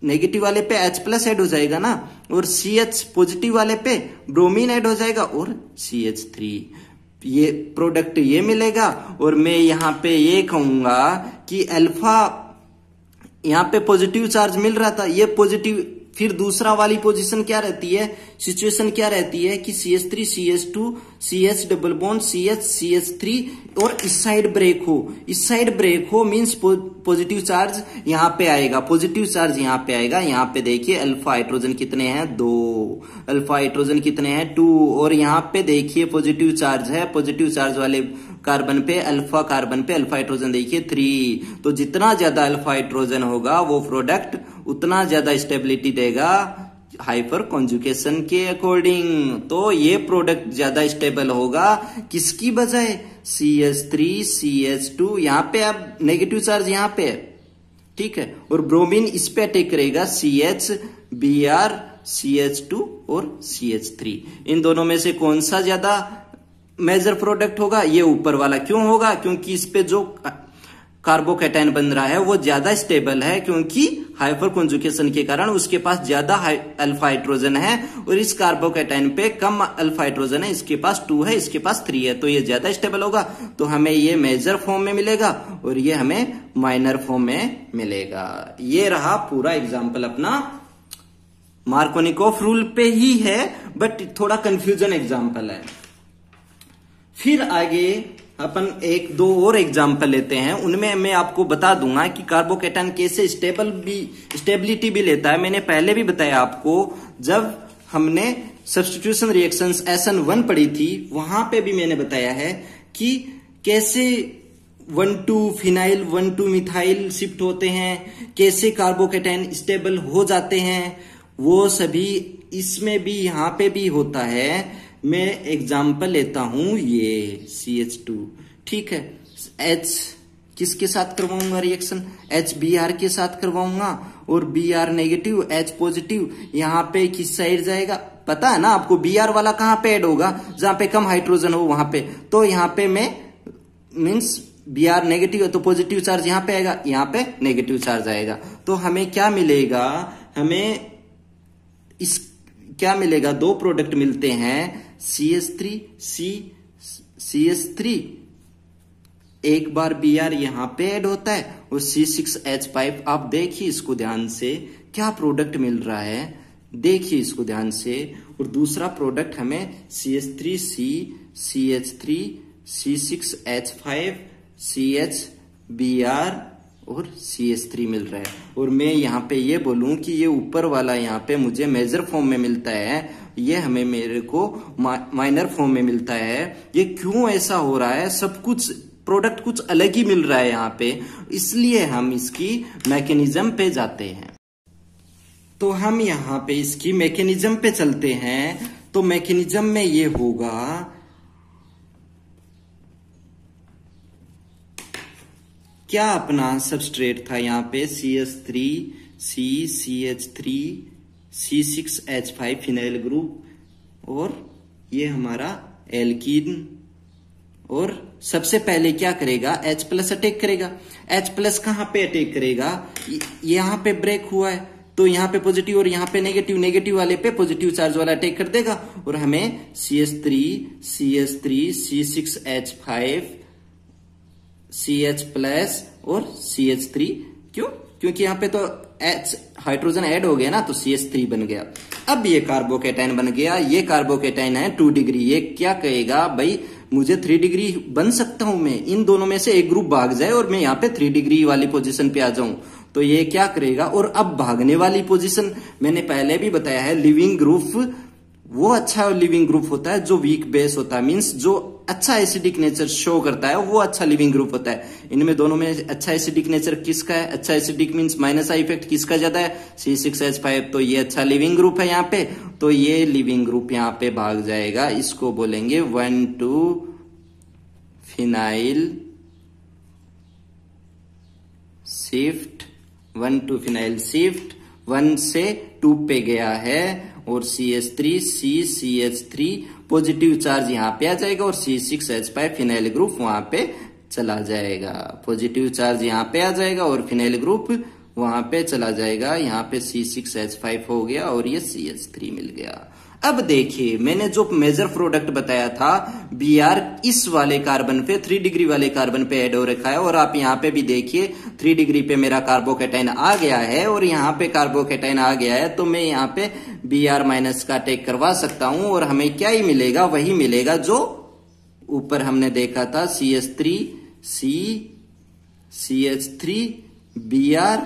नेगेटिव वाले पे H+ ऐड हो जाएगा ना, और CH पॉजिटिव वाले पे ब्रोमीन ऐड हो जाएगा और CH3। ये प्रोडक्ट ये मिलेगा। और मैं यहां पे ये कहूंगा कि अल्फा यहां पे पॉजिटिव चार्ज मिल रहा था, ये पॉजिटिव, फिर दूसरा वाली पोजीशन क्या रहती है, सिचुएशन क्या रहती है कि CH3 CH2 CH double bond CH CH3 और इस साइड ब्रेक हो मींस पॉजिटिव चार्ज यहां पे आएगा, पॉजिटिव चार्ज यहां पे आएगा। यहां पे देखिए अल्फा हाइड्रोजन कितने हैं 2, अल्फा हाइड्रोजन कितने हैं 2, और यहां पे देखिए पॉजिटिव चार्ज है, पॉजिटिव चार्ज वाले कार्बन पे अल्फा हाइड्रोजन देखिए 3। तो जितना ज्यादा अल्फा हाइड्रोजन होगा वो प्रोडक्ट उतना ज्यादा स्टेबिलिटी देगा हाइपर कॉन्जुकेशन के अकॉर्डिंग। तो ये प्रोडक्ट ज्यादा स्टेबल होगा किसकी बजाय, CH3 CH2। यहां पे अब नेगेटिव चार्ज यहां पे है, ठीक है, और ब्रोमीन इस पे अटैक करेगा CH Br CH2 और CH3। इन दोनों में से कौन सा ज्यादा मेजर प्रोडक्ट होगा, ये ऊपर वाला। क्यों होगा, क्योंकि इस पे जो कार्बोकैटायन बन रहा है वो ज्यादा स्टेबल है, क्योंकि हाइपर कॉन्जुकेशन के कारण उसके पास ज्यादा अल्फा हाइड्रोजन है, और इस कार्बोकैटायन पे कम अल्फा हाइड्रोजन है, इसके पास 2 है, इसके पास 3 है, तो ये ज्यादा स्टेबल होगा। तो हमें ये मेजर फॉर्म में मिलेगा और ये हमें माइनर फॉर्म में मिलेगा। ये रहा पूरा एग्जाम्पल अपना, मार्कोनिकोफ रूल पे ही है बट थोड़ा कंफ्यूजन एग्जाम्पल है। फिर आगे अपन 1-2 और एग्जाम्पल लेते हैं, उनमें मैं आपको बता दूंगा कि कार्बोकैटायन कैसे स्टेबिलिटी भी लेता है। मैंने पहले भी बताया आपको, जब हमने सब्स्टिट्यूशन रिएक्शंस SN1 पढ़ी थी वहां पे भी मैंने बताया है कि कैसे 1,2 फिनाइल 1,2 मिथाइल शिफ्ट होते हैं, कैसे कार्बोकैटायन स्टेबल हो जाते हैं, वो सभी इसमें भी यहां पे भी होता है। मैं एग्जाम्पल लेता हूं ये CH2, ठीक है, H किसके साथ करवाऊंगा रिएक्शन, HBr के साथ करवाऊंगा, और Br नेगेटिव H पॉजिटिव यहां पे किस साइड जाएगा पता है ना आपको, Br वाला कहां पे ऐड होगा, जहां पे कम हाइड्रोजन हो वहां पे। तो यहां पे मैं मीन्स Br नेगेटिव है तो पॉजिटिव चार्ज यहां पे आएगा, यहां पे नेगेटिव चार्ज आएगा। तो हमें क्या मिलेगा, हमें इस क्या मिलेगा, 2 प्रोडक्ट मिलते हैं CH3 एक बार Br यहां पे ऐड होता है और C6H5। आप देखिए इसको ध्यान से, क्या प्रोडक्ट मिल रहा है, देखिए इसको ध्यान से। और दूसरा प्रोडक्ट हमें CH3C CH3 C6H5 CHBr और CH3 मिल रहा है। और मैं यहाँ पे ये बोलूं कि ये ऊपर वाला यहाँ पे मुझे मेजर फॉर्म में मिलता है, ये हमें मेरे को माइनर फॉर्म में मिलता है। ये क्यों ऐसा हो रहा है, सब कुछ प्रोडक्ट कुछ अलग ही मिल रहा है यहाँ पे, इसलिए हम इसकी मैकेनिज्म पे जाते हैं। तो हम यहाँ पे इसकी मैकेनिज्म पे चलते हैं। तो मैकेनिज्म में ये होगा, क्या अपना सबस्ट्रेट था यहाँ पे CH3C CH3 C6H5 phenyl group, और ये हमारा एल्कीन। और सबसे पहले क्या करेगा, H+ अटैक करेगा। H+ कहां पे अटैक करेगा, यहां पे ब्रेक हुआ है तो यहां पे पॉजिटिव और यहां पे नेगेटिव, नेगेटिव वाले पे पॉजिटिव चार्ज वाला अटैक कर देगा और हमें CH3 C6H5 CH+ और CH3, क्यों, क्योंकि यहां पे तो H हाइड्रोजन ऐड हो गया ना, तो CH3 बन गया। अब ये कार्बोकेटाइन बन गया, ये कार्बोकेटाइन है 2 डिग्री। ये क्या कहेगा, भाई मुझे 3 डिग्री बन सकता हूं मैं, इन दोनों में से एक ग्रुप भाग जाए और मैं यहाँ पे 3 डिग्री वाली पोजीशन पे आ जाऊं, तो ये क्या करेगा। और अब भागने वाली पोजीशन मैंने पहले भी बताया है, लिविंग ग्रुप वो अच्छा लिविंग ग्रुप होता है जो वीक बेस होता है, मींस जो अच्छा एसिडिक नेचर शो करता है वो अच्छा लिविंग ग्रुप होता है। इनमें दोनों में अच्छा एसिडिक नेचर किसका है, अच्छा acidic means minus I effect किसका ज्यादा है, C6H5, तो ये अच्छा लिविंग ग्रुप है यहाँ पे, तो ये लिविंग ग्रुप यहाँ पे भाग जाएगा। इसको बोलेंगे 1,2 फिनाइल शिफ्ट, 1,2 फिनाइल शिफ्ट, 1 से 2 पे गया है और CH3 CH3 पॉजिटिव चार्ज यहाँ पे आ जाएगा और C6H5 फिनाइल ग्रुप वहां पे चला जाएगा। पॉजिटिव चार्ज यहाँ पे आ जाएगा और फिनाइल ग्रुप वहां पे चला जाएगा। यहाँ पे C6H5 हो गया और ये CH3 मिल गया। अब देखिए मैंने जो मेजर प्रोडक्ट बताया था Br इस वाले कार्बन पे 3 डिग्री वाले कार्बन पे ऐड हो रखा है और आप यहाँ पे भी देखिए 3 डिग्री पे मेरा कार्बोकेटाइन आ गया है और यहाँ पे कार्बोकेटाइन आ गया है, तो मैं यहाँ पे Br- का अटैक करवा सकता हूं और हमें क्या ही मिलेगा, वही मिलेगा जो ऊपर हमने देखा था, CH3 CH3 Br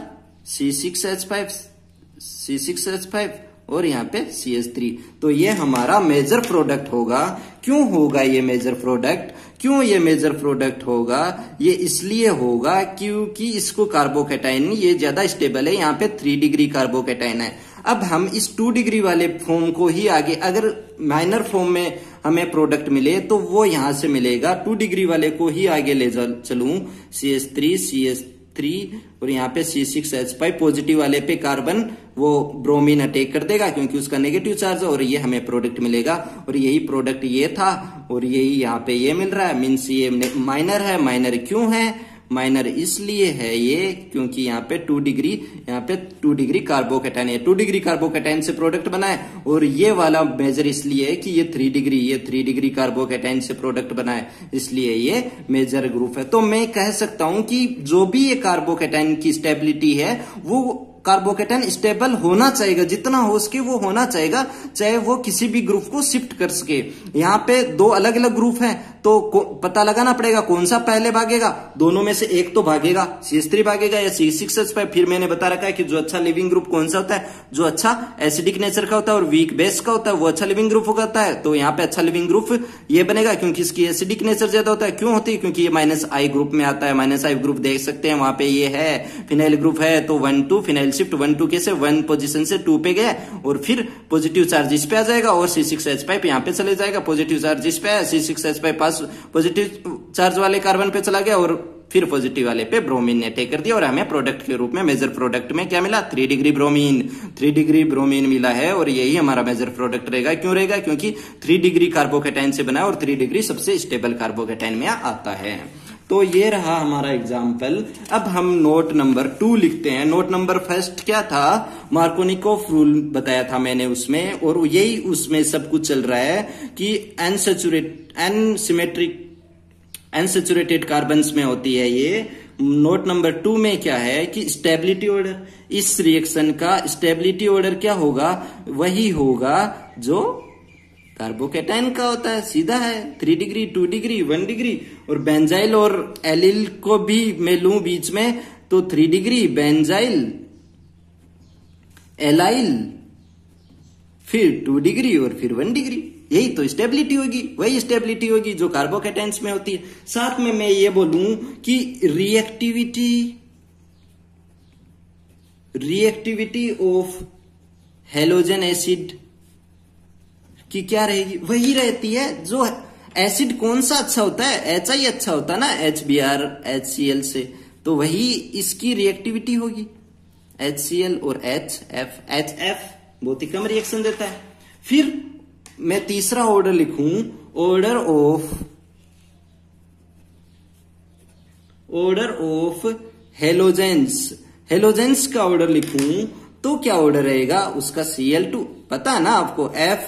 C6H5 और यहाँ पे CH3। तो ये हमारा मेजर प्रोडक्ट होगा। क्यों होगा ये मेजर प्रोडक्ट, क्यों ये मेजर प्रोडक्ट होगा, ये इसलिए होगा क्योंकि इसको कार्बोकेटाइन ये ज्यादा स्टेबल है। यहाँ पे 3 डिग्री कार्बोकेटाइन है। अब हम इस 2 डिग्री वाले फॉर्म को ही आगे, अगर माइनर फॉर्म में हमें प्रोडक्ट मिले तो वो यहां से मिलेगा। 2 डिग्री वाले को ही आगे ले चलूं, CH3 और यहाँ पे C6H5 पॉजिटिव वाले पे कार्बन वो ब्रोमीन अटैक कर देगा क्योंकि उसका नेगेटिव चार्ज है और ये हमें प्रोडक्ट मिलेगा। और यही प्रोडक्ट ये था और यही यहाँ पे ये मिल रहा है, मीन्स ये माइनर है। माइनर क्यों है, माइनर इसलिए है ये क्योंकि यहाँ पे 2 डिग्री कार्बोकेटाइन है, 2 डिग्री कार्बोकेटाइन से प्रोडक्ट बना है। और ये वाला मेजर इसलिए है कि ये 3 डिग्री कार्बोकेटाइन से प्रोडक्ट बना है, इसलिए ये मेजर ग्रुप है। तो मैं कह सकता हूं कि जो भी ये कार्बोकेटाइन की स्टेबिलिटी है वो कार्बोकेटाइन स्टेबल होना चाहिए, जितना हो सके वो होना चाहिए, चाहे वो किसी भी ग्रुप को शिफ्ट कर सके। यहाँ पे 2 अलग अलग ग्रुप हैं तो पता लगाना पड़ेगा कौन सा पहले भागेगा, दोनों में से एक तो भागेगा, CH3 भागेगा या C6H5। फिर मैंने बता रखा है कि जो अच्छा लिविंग ग्रुप कौन सा होता है, जो अच्छा एसिडिक नेचर का होता है और वीक बेस का होता है, वो अच्छा लिविंग ग्रुप होता है। तो यहाँ पे अच्छा लिविंग ग्रुप ये बनेगा क्योंकि इसकी एसिडिक नेचर ज्यादा होता है। क्यों होती है, क्योंकि ये -I ग्रुप में आता है। -I ग्रुप देख सकते हैं वहां पे ये है, फिनाइल ग्रुप है, तो 1,2 फिनाइल शिफ्ट 1,2 कैसे 1 पोजीशन से 2 पे गया और फिर पॉजिटिव चार्ज इस पे आ जाएगा और C6H5 यहाँ पे चले जाएगा। पॉजिटिव चार्ज इस पे है, C6H5 पास पॉजिटिव चार्ज वाले कार्बन पे चला गया और फिर पॉजिटिव वाले पे ब्रोमीन ने अटैक कर दिया और हमें प्रोडक्ट के रूप में, मेजर प्रोडक्ट में क्या मिला, 3 डिग्री ब्रोमीन मिला है। और यही हमारा मेजर प्रोडक्ट रहेगा। क्यों रहेगा, क्योंकि 3 डिग्री कार्बोकेटाइन से बना है और 3 डिग्री सबसे स्टेबल कार्बोकेटाइन में आता है। तो ये रहा हमारा एग्जाम्पल। अब हम नोट नंबर 2 लिखते हैं। नोट नंबर 1 क्या था, मार्कोनिकोफ रूल बताया था मैंने उसमें, और यही उसमें सब कुछ चल रहा है कि अनसैचुरेटेड कार्बन्स में होती है ये। नोट नंबर 2 में क्या है कि स्टेबिलिटी ऑर्डर, इस रिएक्शन का स्टेबिलिटी ऑर्डर क्या होगा, वही होगा जो कार्बोकेटाइन का होता है, सीधा है। 3 डिग्री 2 डिग्री 1 डिग्री। और बेंजाइल और एलिल को भी मैं लूं बीच में तो 3 डिग्री बेंजाइल एलाइल, फिर 2 डिग्री और फिर 1 डिग्री। यही तो स्टेबिलिटी होगी, वही स्टेबिलिटी होगी जो कार्बोकेटाइन्स में होती है। साथ में मैं ये बोलूं कि रिएक्टिविटी ऑफ हेलोजन एसिड की क्या रहेगी, वही रहती है। जो एसिड कौन सा अच्छा होता है, HI अच्छा होता है ना, HBr HCl से, तो वही इसकी रिएक्टिविटी होगी। HCl और HF बहुत ही कम रिएक्शन देता है। फिर मैं तीसरा ऑर्डर लिखूं, ऑर्डर ऑफ हेलोजेंस का ऑर्डर लिखूं तो क्या ऑर्डर रहेगा उसका? Cl2। पता है ना आपको, F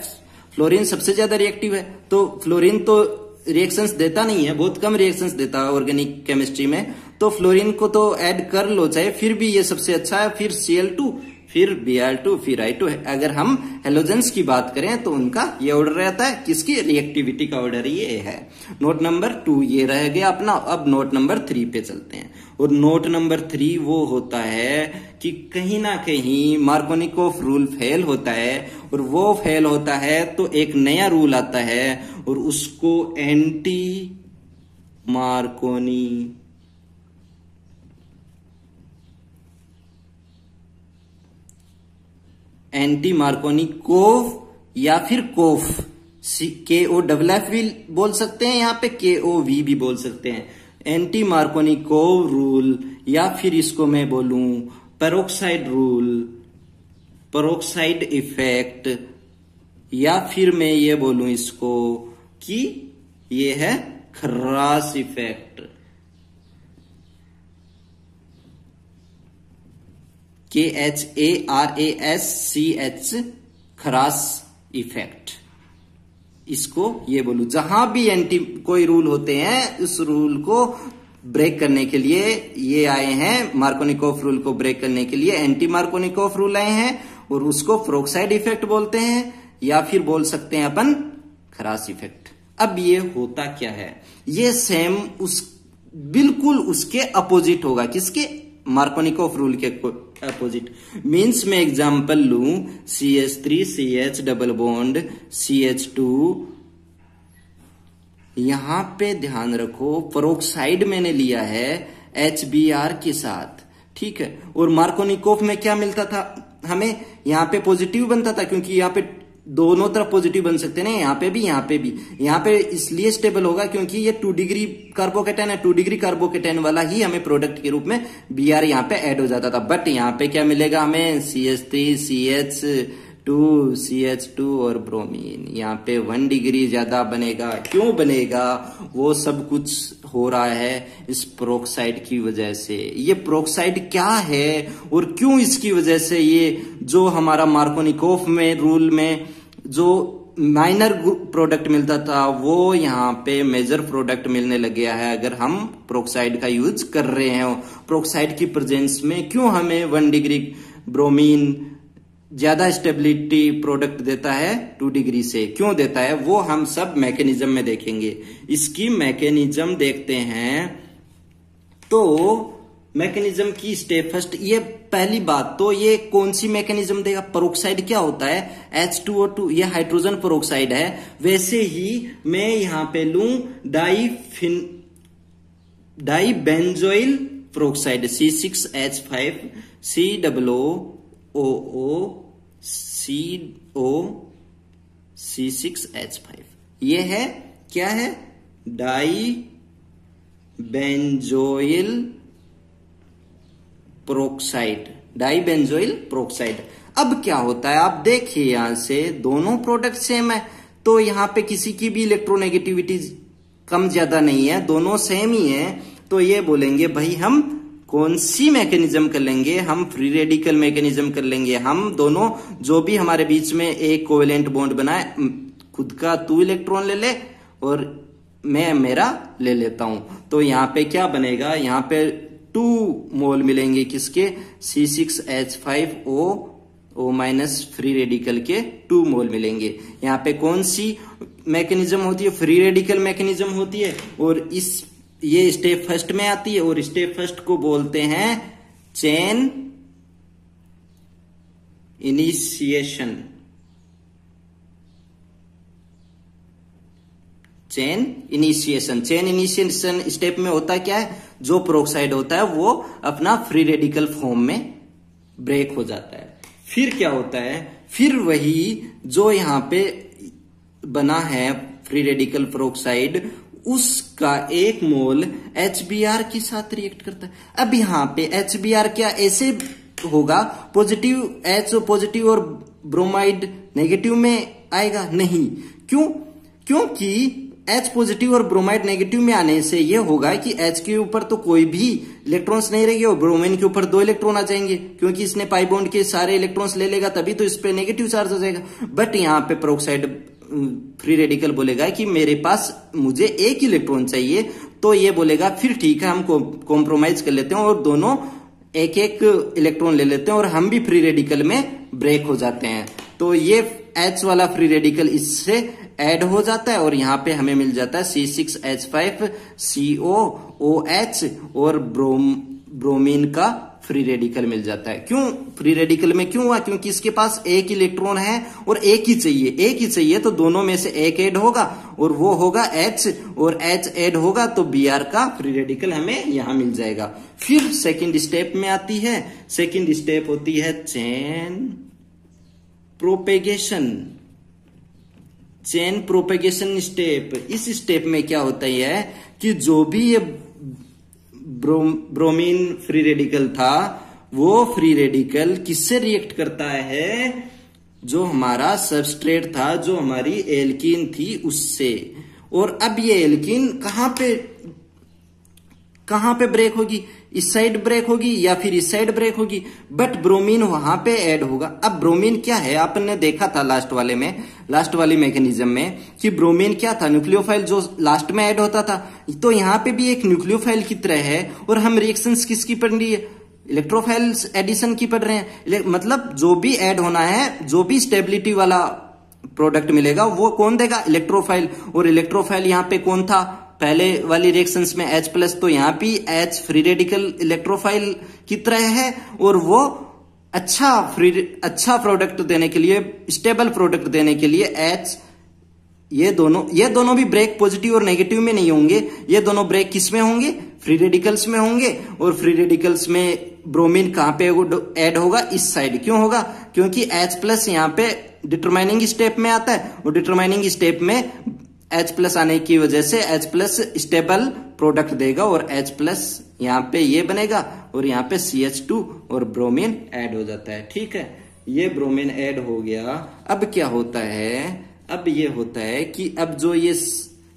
फ्लोरीन सबसे ज्यादा रिएक्टिव है, तो फ्लोरीन तो रिएक्शंस देता नहीं है, बहुत कम रिएक्शंस देता है ऑर्गेनिक केमिस्ट्री में, तो फ्लोरीन को तो ऐड कर लो चाहे, फिर भी ये सबसे अच्छा है। फिर Cl2, फिर Br2, फिर I2 है। अगर हम हेलोजेंस की बात करें तो उनका ये ऑर्डर रहता है, किसकी? रिएक्टिविटी का ऑर्डर ये है। नोट नंबर 2 ये रह गया अपना। अब नोट नंबर 3 पे चलते हैं, और नोट नंबर 3 वो होता है कि कहीं ना कहीं मार्कोनिकोफ रूल फेल होता है, और वो फेल होता है तो एक नया रूल आता है और उसको एंटी मार्कोनिकोफ या फिर कोफ, KOFF भी बोल सकते हैं, यहाँ पे KOV भी बोल सकते हैं। एंटी मार्कोनिकोव रूल, या फिर इसको मैं बोलूं पेरोक्साइड रूल, पेरोक्साइड इफेक्ट, या फिर मैं ये बोलूं इसको कि ये है खरास इफेक्ट, KHARASCH, खरास इफेक्ट, इसको ये बोलूं। जहां भी एंटी कोई रूल होते हैं, उस रूल को ब्रेक करने के लिए ये आए हैं, मार्कोनिकोफ रूल को ब्रेक करने के लिए एंटी मार्कोनिकोफ रूल आए हैं, और उसको पेरोक्साइड इफेक्ट बोलते हैं, या फिर बोल सकते हैं अपन खरास इफेक्ट। अब ये होता क्या है? ये सेम बिल्कुल उसके अपोजिट होगा। किसके? मार्कोनिकोफ रूल के अपोजिट। मीन्स मैं एग्जांपल लूं, CH3CH डबल बॉन्ड CH2, यहां पे ध्यान रखो पेरोक्साइड मैंने लिया है HBr के साथ, ठीक है। और मार्कोनिकोफ में क्या मिलता था हमें? यहां पे पॉजिटिव बनता था, क्योंकि यहां पे दोनों तरफ पॉजिटिव बन सकते हैं, यहाँ पे भी यहाँ पे भी। यहाँ पे इसलिए स्टेबल होगा क्योंकि ये 2 डिग्री कार्बोकेटाइन है, 2 डिग्री कार्बोकेटाइन वाला ही हमें प्रोडक्ट के रूप में Br यहाँ पे ऐड हो जाता था। बट यहाँ पे क्या मिलेगा हमें? CH3CH2 CH2 और ब्रोमीन। यहाँ पे 1 डिग्री ज्यादा बनेगा। क्यों बनेगा? वो सब कुछ हो रहा है इस पेरोक्साइड की वजह से। ये पेरोक्साइड क्या है और क्यों इसकी वजह से ये जो हमारा मार्कोनिकोफ में रूल में जो माइनर प्रोडक्ट मिलता था, वो यहाँ पे मेजर प्रोडक्ट मिलने लग गया है अगर हम पेरोक्साइड का यूज कर रहे हैं। पेरोक्साइड की प्रेजेंस में क्यों हमें 1 डिग्री ब्रोमीन ज्यादा स्टेबिलिटी प्रोडक्ट देता है 2 डिग्री से? क्यों देता है वो हम सब मैकेनिज्म में देखेंगे। इसकी मैकेनिज्म देखते हैं, तो मैकेनिज्म की स्टेप फर्स्ट, ये पहली बात तो ये कौन सी मैकेनिज्म देगा? पेरोक्साइड क्या होता है? H2O2, ये हाइड्रोजन पेरोक्साइड है। वैसे ही मैं यहां पे लूं डाइबेंजोइल पेरोक्साइड C6H5 COO C6H5, ये है क्या है? डाइबेंजोइल पेरोक्साइड। अब क्या होता है आप देखिए, यहां से दोनों प्रोडक्ट सेम है, तो यहां पे किसी की भी इलेक्ट्रोनेगेटिविटी कम ज्यादा नहीं है, दोनों सेम ही है। तो ये बोलेंगे भाई हम कौन सी मैकेनिज्म कर लेंगे? हम फ्री रेडिकल मैकेनिज्म कर लेंगे। हम दोनों जो भी हमारे बीच में एक कोवेलेंट बॉन्ड बनाए, खुद का तू इलेक्ट्रॉन ले ले और मैं मेरा ले लेता हूं, तो यहां पे क्या बनेगा? यहां पे 2 मोल मिलेंगे किसके? C6H5O माइनस फ्री रेडिकल के 2 मोल मिलेंगे। यहाँ पे कौन सी मैकेनिज्म होती है? फ्री रेडिकल मैकेनिज्म होती है, और ये स्टेप फर्स्ट में आती है, और स्टेप फर्स्ट को बोलते हैं chain initiation. Chain initiation step में होता क्या है? जो पेरोक्साइड होता है वो अपना फ्री रेडिकल फॉर्म में ब्रेक हो जाता है। फिर क्या होता है? फिर वही जो यहां पे बना है फ्री रेडिकल पेरोक्साइड, उसका 1 मोल HBr के साथ रिएक्ट करता है। अब यहां पे HBr क्या ऐसे होगा? पॉजिटिव H पॉजिटिव और ब्रोमाइड नेगेटिव में आएगा? नहीं। क्यों? क्योंकि H पॉजिटिव और ब्रोमाइड नेगेटिव में आने से ये होगा कि H के ऊपर तो कोई भी इलेक्ट्रॉन्स नहीं रहेंगे और ब्रोमीन के ऊपर 2 इलेक्ट्रॉन आ जाएंगे, क्योंकि इसने पाई बॉन्ड के सारे इलेक्ट्रॉन्स ले लेगा, तभी तो इस पे नेगेटिव चार्ज हो जाएगा। बट यहाँ पे पेरोक्साइड फ्री रेडिकल बोलेगा कि मेरे पास मुझे एक इलेक्ट्रॉन चाहिए, तो ये बोलेगा फिर ठीक है, हम कॉम्प्रोमाइज कर लेते हैं और दोनों एक एक इलेक्ट्रॉन ले लेते हैं और हम भी फ्री रेडिकल में ब्रेक हो जाते हैं। तो ये H वाला फ्री रेडिकल इससे ऐड हो जाता है और यहाँ पे हमें मिल जाता है C6H5COOH और ब्रोमीन का फ्री रेडिकल मिल जाता है। क्यों फ्री रेडिकल में क्यों हुआ? क्योंकि इसके पास एक इलेक्ट्रॉन है और एक ही चाहिए, तो दोनों में से एक ऐड होगा और वो होगा H, और H ऐड होगा तो Br का फ्री रेडिकल हमें यहां मिल जाएगा। फिर सेकंड स्टेप में आती है, सेकंड स्टेप होती है चेन प्रोपेगेशन स्टेप। इस स्टेप में क्या होता है कि जो भी ये ब्रोमीन फ्री रेडिकल था, वो फ्री रेडिकल किससे रिएक्ट करता है? जो हमारा सबस्ट्रेट था, जो हमारी एल्कीन थी, उससे। और अब ये एल्कीन कहां पे ब्रेक होगी? इस साइड ब्रेक होगी या फिर इस साइड ब्रेक होगी, बट ब्रोमीन वहां पे ऐड होगा। अब ब्रोमीन क्या है? आपने देखा था लास्ट वाली मैकेनिज्म में कि ब्रोमीन क्या था? न्यूक्लियोफाइल जो लास्ट में ऐड होता था। तो यहाँ पे भी एक न्यूक्लियोफाइल की तरह है और हम रिएक्शंस किसकी पढ़ रही है? इलेक्ट्रोफाइल्स एडिशन की पढ़ रहे हैं। मतलब जो भी ऐड होना है, जो भी स्टेबिलिटी वाला प्रोडक्ट मिलेगा वो कौन देगा? इलेक्ट्रोफाइल। और इलेक्ट्रोफाइल यहाँ पे कौन था? पहले वाली रिएक्शंस में H+, तो यहाँ भी H फ्री रेडिकल इलेक्ट्रोफाइल की तरह है और वो अच्छा प्रोडक्ट देने के लिए, स्टेबल प्रोडक्ट देने के लिए H, ये दोनों भी ब्रेक पॉजिटिव और नेगेटिव में नहीं होंगे, ये दोनों ब्रेक किस में होंगे? फ्री रेडिकल्स में होंगे। और फ्री रेडिकल्स में ब्रोमीन कहां पे ऐड होगा? इस साइड। क्यों होगा? क्योंकि H+ यहाँ पे डिटरमाइनिंग स्टेप में आता है और डिटरमाइनिंग स्टेप में H+ आने की वजह से H+ स्टेबल प्रोडक्ट देगा और H+ यहाँ पे ये बनेगा और यहाँ पे CH2 और ब्रोमीन ऐड हो जाता है। ठीक है, ये ब्रोमीन ऐड हो गया। अब क्या होता है? अब ये होता है कि अब जो ये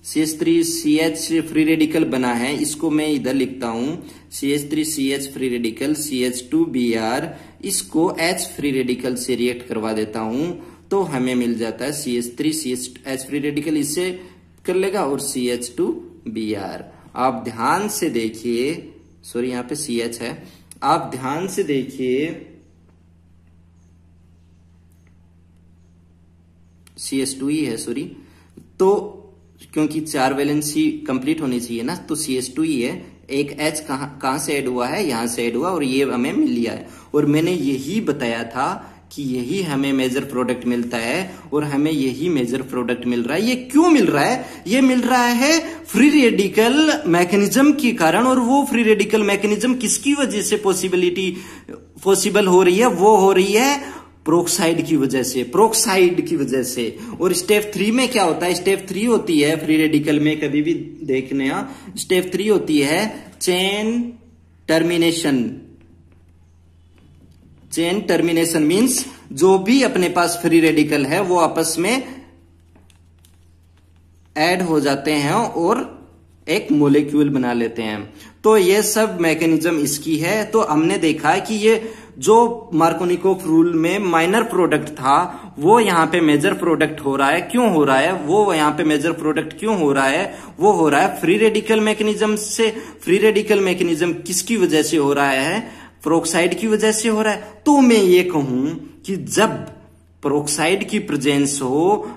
CH3CH फ्री रेडिकल बना है, इसको मैं इधर लिखता हूं CH3CH फ्री रेडिकल, CH2Br, इसको H फ्री रेडिकल से रिएक्ट करवा देता हूं तो हमें मिल जाता है CH3CH फ्री रेडिकल, इससे कर लेगा और CH2Br। आप ध्यान से देखिए, सॉरी यहाँ पे CH है, आप ध्यान से देखिए, CH2 ही है, सॉरी। तो क्योंकि 4 वैलेंसी कंप्लीट होनी चाहिए ना, तो CH2 ही है। एक H कहां से ऐड हुआ है? यहां से ऐड हुआ और ये हमें मिल लिया है। और मैंने यही बताया था कि यही हमें मेजर प्रोडक्ट मिलता है और हमें यही मेजर प्रोडक्ट मिल रहा है। ये क्यों मिल रहा है? ये मिल रहा है फ्री रेडिकल मैकेनिज्म के कारण। और वो फ्री रेडिकल मैकेनिज्म किसकी वजह से पॉसिबल हो रही है? वो हो रही है पेरोक्साइड की वजह से। और स्टेप 3 में क्या होता है? स्टेप 3 होती है फ्री रेडिकल में, कभी भी देखने, स्टेप 3 होती है चेन टर्मिनेशन मीन्स जो भी अपने पास फ्री रेडिकल है वो आपस में ऐड हो जाते हैं और एक मोलेक्यूल बना लेते हैं। तो ये सब मैकेनिज्म इसकी है। तो हमने देखा कि ये जो मार्कोनिकोव रूल में माइनर प्रोडक्ट था वो यहाँ पे मेजर प्रोडक्ट हो रहा है। क्यों हो रहा है? वो यहाँ पे मेजर प्रोडक्ट क्यों हो रहा है? वो हो रहा है फ्री रेडिकल मैकेनिज्म से। फ्री रेडिकल मैकेनिज्म किसकी वजह से हो रहा है? पेरोक्साइड की वजह से हो रहा है। तो मैं ये कहूं कि जब पेरोक्साइड की प्रेजेंस हो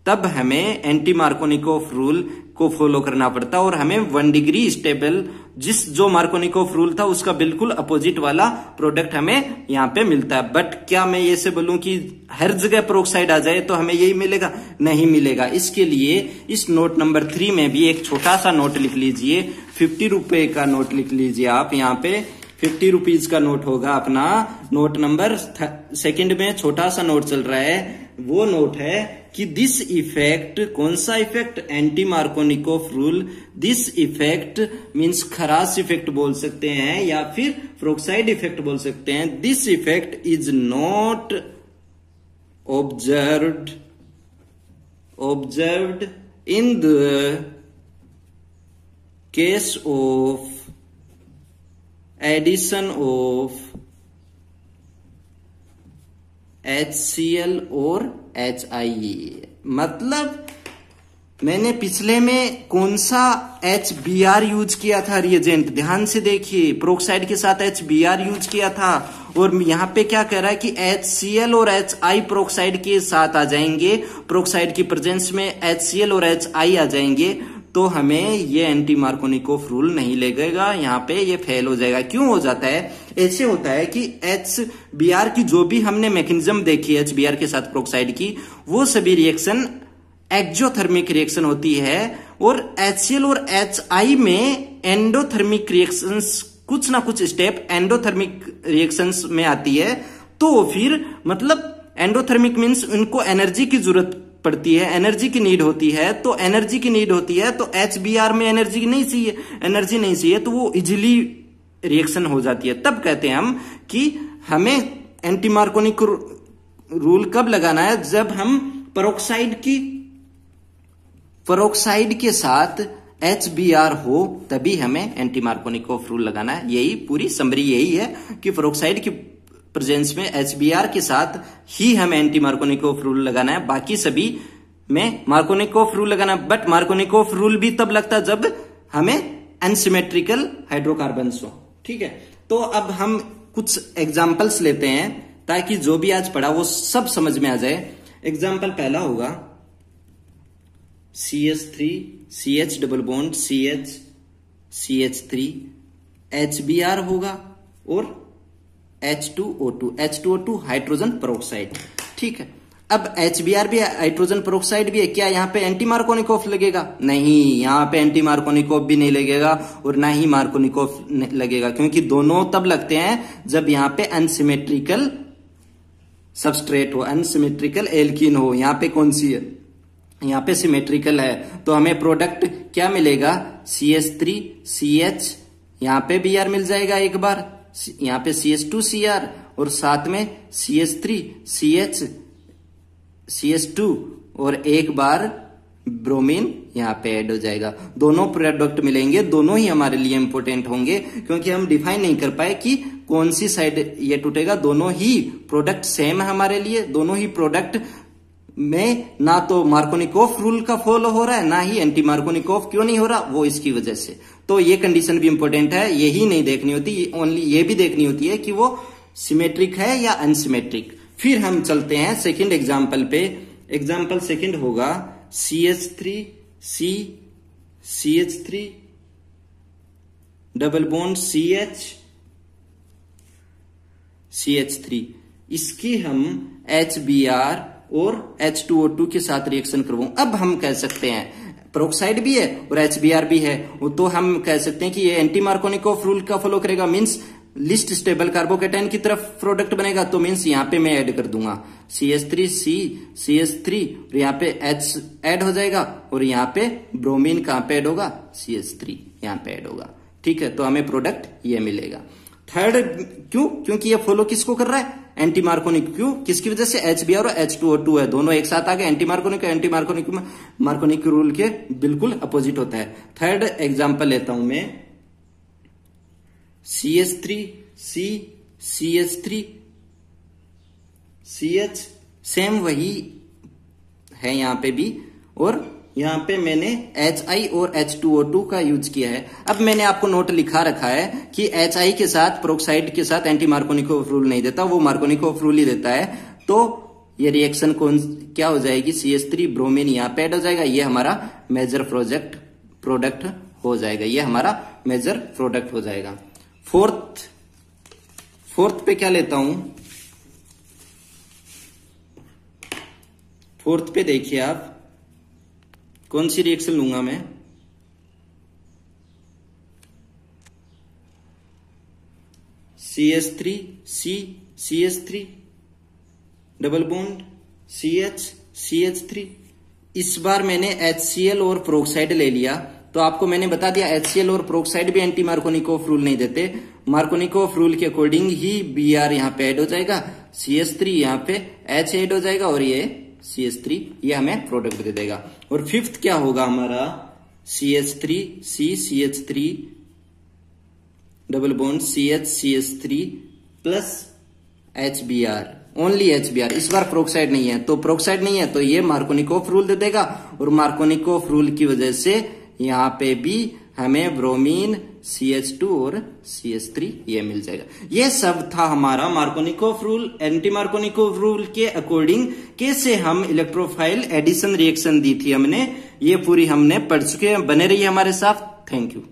तब हमें एंटी मार्कोनिकोव रूल को फॉलो करना पड़ता और हमें 1 डिग्री स्टेबल, जो मार्कोनिकोव रूल था उसका बिल्कुल अपोजिट वाला प्रोडक्ट हमें यहाँ पे मिलता है। बट क्या मैं ये से बोलूं कि हर जगह पेरोक्साइड आ जाए तो हमें यही मिलेगा? नहीं मिलेगा। इसके लिए इस नोट नंबर 3 में भी एक छोटा सा नोट लिख लीजिए, 50 रुपए का नोट लिख लीजिए आप। यहाँ पे 50 रुपीज का नोट होगा अपना। नोट नंबर 2 में छोटा सा नोट चल रहा है, वो नोट है कि दिस इफेक्ट, कौन सा effect, anti Markovnikov rule, this effect means Kharasch effect बोल सकते हैं या फिर फ्रोक्साइड इफेक्ट बोल सकते हैं। This effect is not observed in the case of addition of HCl और HIE। मतलब मैंने पिछले में कौन सा HBr यूज किया था रिएजेंट, ध्यान से देखिए, प्रोक्साइड के साथ HBr यूज किया था, और यहाँ पे क्या कह रहा है कि HCl और HI प्रोक्साइड के साथ आ जाएंगे, प्रोक्साइड की प्रेजेंस में HCl और HI आ जाएंगे, तो हमें ये एंटी मार्कोनिकोफ रूल नहीं लगेगा, यहाँ पे ये फेल हो जाएगा। क्यों हो जाता है? ऐसे होता है कि HBr की जो भी हमने मैकेनिज्म देखी है HBr के साथ प्रोक्साइड की, वो सभी रिएक्शन एक्जोथर्मिक रिएक्शन होती है, और HCl और HI में एंडोथर्मिक रिएक्शंस, कुछ ना कुछ स्टेप एंडोथर्मिक रिएक्शंस में आती है। तो फिर मतलब एंडोथर्मिक मीन्स उनको एनर्जी की जरूरत पड़ती है, एनर्जी की नीड होती है, तो एनर्जी की नीड होती है, तो HBr में एनर्जी नहीं चाहिए, तो वो इजिली रिएक्शन हो जाती है। तब कहते हैं हम कि हमें एंटी मार्कोनिक रूल कब लगाना है? जब हम पेरोक्साइड के साथ HBr हो, तभी हमें एंटी मार्कोनिकोफ रूल लगाना है। यही पूरी समरी यही है कि पेरोक्साइड की प्रेजेंस में HBr के साथ ही हमें एंटी मार्कोनिकोफ रूल लगाना है, बाकी सभी में मार्कोनिकोफ रूल लगाना है। बट मार्कोनिकोफ रूल भी तब लगता है जब हमें अनसिमेट्रिकल हाइड्रोकार्बन्स हो। ठीक है, तो अब हम कुछ एग्जाम्पल्स लेते हैं ताकि जो भी आज पढ़ा वो सब समझ में आ जाए। एग्जाम्पल पहला होगा CH3 CH double bond CH CH3 HBr होगा, और H2O2 हाइड्रोजन पेरोक्साइड। ठीक है, अब HBr भी हाइड्रोजन पेरोक्साइड भी है, क्या यहाँ पे एंटी मार्कोनिकोफ लगेगा? नहीं, यहाँ पे एंटी मार्कोनिकोफ भी नहीं लगेगा और ना ही मार्कोनिकोफ लगेगा, क्योंकि दोनों तब लगते हैं जब यहाँ पे अनसिमेट्रिकल सबस्ट्रेट हो, अनसिमेट्रिकल एल्कीन हो। यहाँ पे कौन सी है? यहाँ पे सिमेट्रिकल है, तो हमें प्रोडक्ट क्या मिलेगा? CH3 CH, यहाँ पे Br मिल जाएगा एक बार, यहाँ पे CH2Cr, और साथ में CH3 CH CH2, और एक बार ब्रोमीन यहाँ पे ऐड हो जाएगा। दोनों प्रोडक्ट मिलेंगे, दोनों ही हमारे लिए इंपॉर्टेंट होंगे, क्योंकि हम डिफाइन नहीं कर पाए कि कौन सी साइड ये टूटेगा। दोनों ही प्रोडक्ट सेम है हमारे लिए, दोनों ही प्रोडक्ट में ना तो मार्कोनिकोफ रूल का फॉलो हो रहा है, ना ही एंटी मार्कोनिकोफ। क्यों नहीं हो रहा? वो इसकी वजह से। तो ये कंडीशन भी इंपॉर्टेंट है, यही नहीं देखनी होती, ओनली ये भी देखनी होती है कि वो सिमेट्रिक है या अनसिमेट्रिक। फिर हम चलते हैं सेकंड एग्जांपल पे। एग्जांपल सेकंड होगा CH3 CH3 double bond CH3। इसकी हम HBr और H2O2 के साथ रिएक्शन करवाऊं। अब हम कह सकते हैं पेरोक्साइड भी है और HBr भी है, तो हम कह सकते हैं कि ये एंटी मार्कोनिकोफ रूल का फॉलो करेगा, मींस लिस्ट स्टेबल कार्बोकेटाइन की तरफ प्रोडक्ट बनेगा। तो मींस यहाँ पे मैं ऐड कर दूंगा CH3 CH3, और यहाँ पे H ऐड हो जाएगा, और यहाँ पे ब्रोमीन कहाँ पे ऐड होगा? CH3 यहाँ पे ऐड होगा। ठीक है, तो हमें प्रोडक्ट ये मिलेगा। थर्ड, क्यों? क्योंकि ये फॉलो किसको कर रहा है? Anti Markovnikov. क्यों? किसकी वजह से? HBr और H2O2 है, दोनों एक साथ आ गए। एंटी मार्कोनिक रूल के बिल्कुल अपोजिट होता है। थर्ड एग्जांपल लेता हूं मैं, CH3 CH3 CH, सेम वही है यहाँ पे भी, और यहाँ पे मैंने HI और H2O2 का यूज किया है। अब मैंने आपको नोट लिखा रखा है कि HI के साथ पेरोक्साइड के साथ एंटी मार्कोनिकोफ रूल नहीं देता, वो मार्कोनिकोफ रूल ही देता है। तो ये रिएक्शन क्या हो जाएगी? CH3 ब्रोमीन यहाँ पे ऐड हो जाएगा, ये हमारा मेजर प्रोडक्ट हो जाएगा, ये हमारा मेजर प्रोडक्ट हो जाएगा। फोर्थ पे क्या लेता हूं? फोर्थ पे देखिए आप, कौन सी रिएक्शन लूंगा मैं? CH3 double bond CH3। इस बार मैंने HCl और प्रोक्साइड ले लिया, तो आपको मैंने बता दिया HCl और प्रोक्साइड भी एंटी मार्कोनिकोव रूल नहीं देते। मार्कोनिकोव रूल के अकॉर्डिंग ही Br यहाँ पे ऐड हो जाएगा, CH3 यहाँ पे H ऐड हो जाएगा और ये CH3 ये हमें प्रोडक्ट दे देगा। और फिफ्थ क्या होगा हमारा CH3 CH3 double bond CH3 plus HBr, only HBr। इस बार प्रोक्साइड नहीं है, तो प्रोक्साइड नहीं है तो ये मार्कोनिकोव रूल दे देगा, और मार्कोनिकोव रूल की वजह से यहाँ पे भी हमें ब्रोमीन CH2 और CH3 ये मिल जाएगा। ये सब था हमारा Markovnikov rule. Anti Markovnikov rule के अकॉर्डिंग कैसे हम इलेक्ट्रोफाइल एडिशन रिएक्शन दी थी हमने, ये पूरी हमने पढ़ चुके हैं। बने रहिए हमारे साथ। Thank you.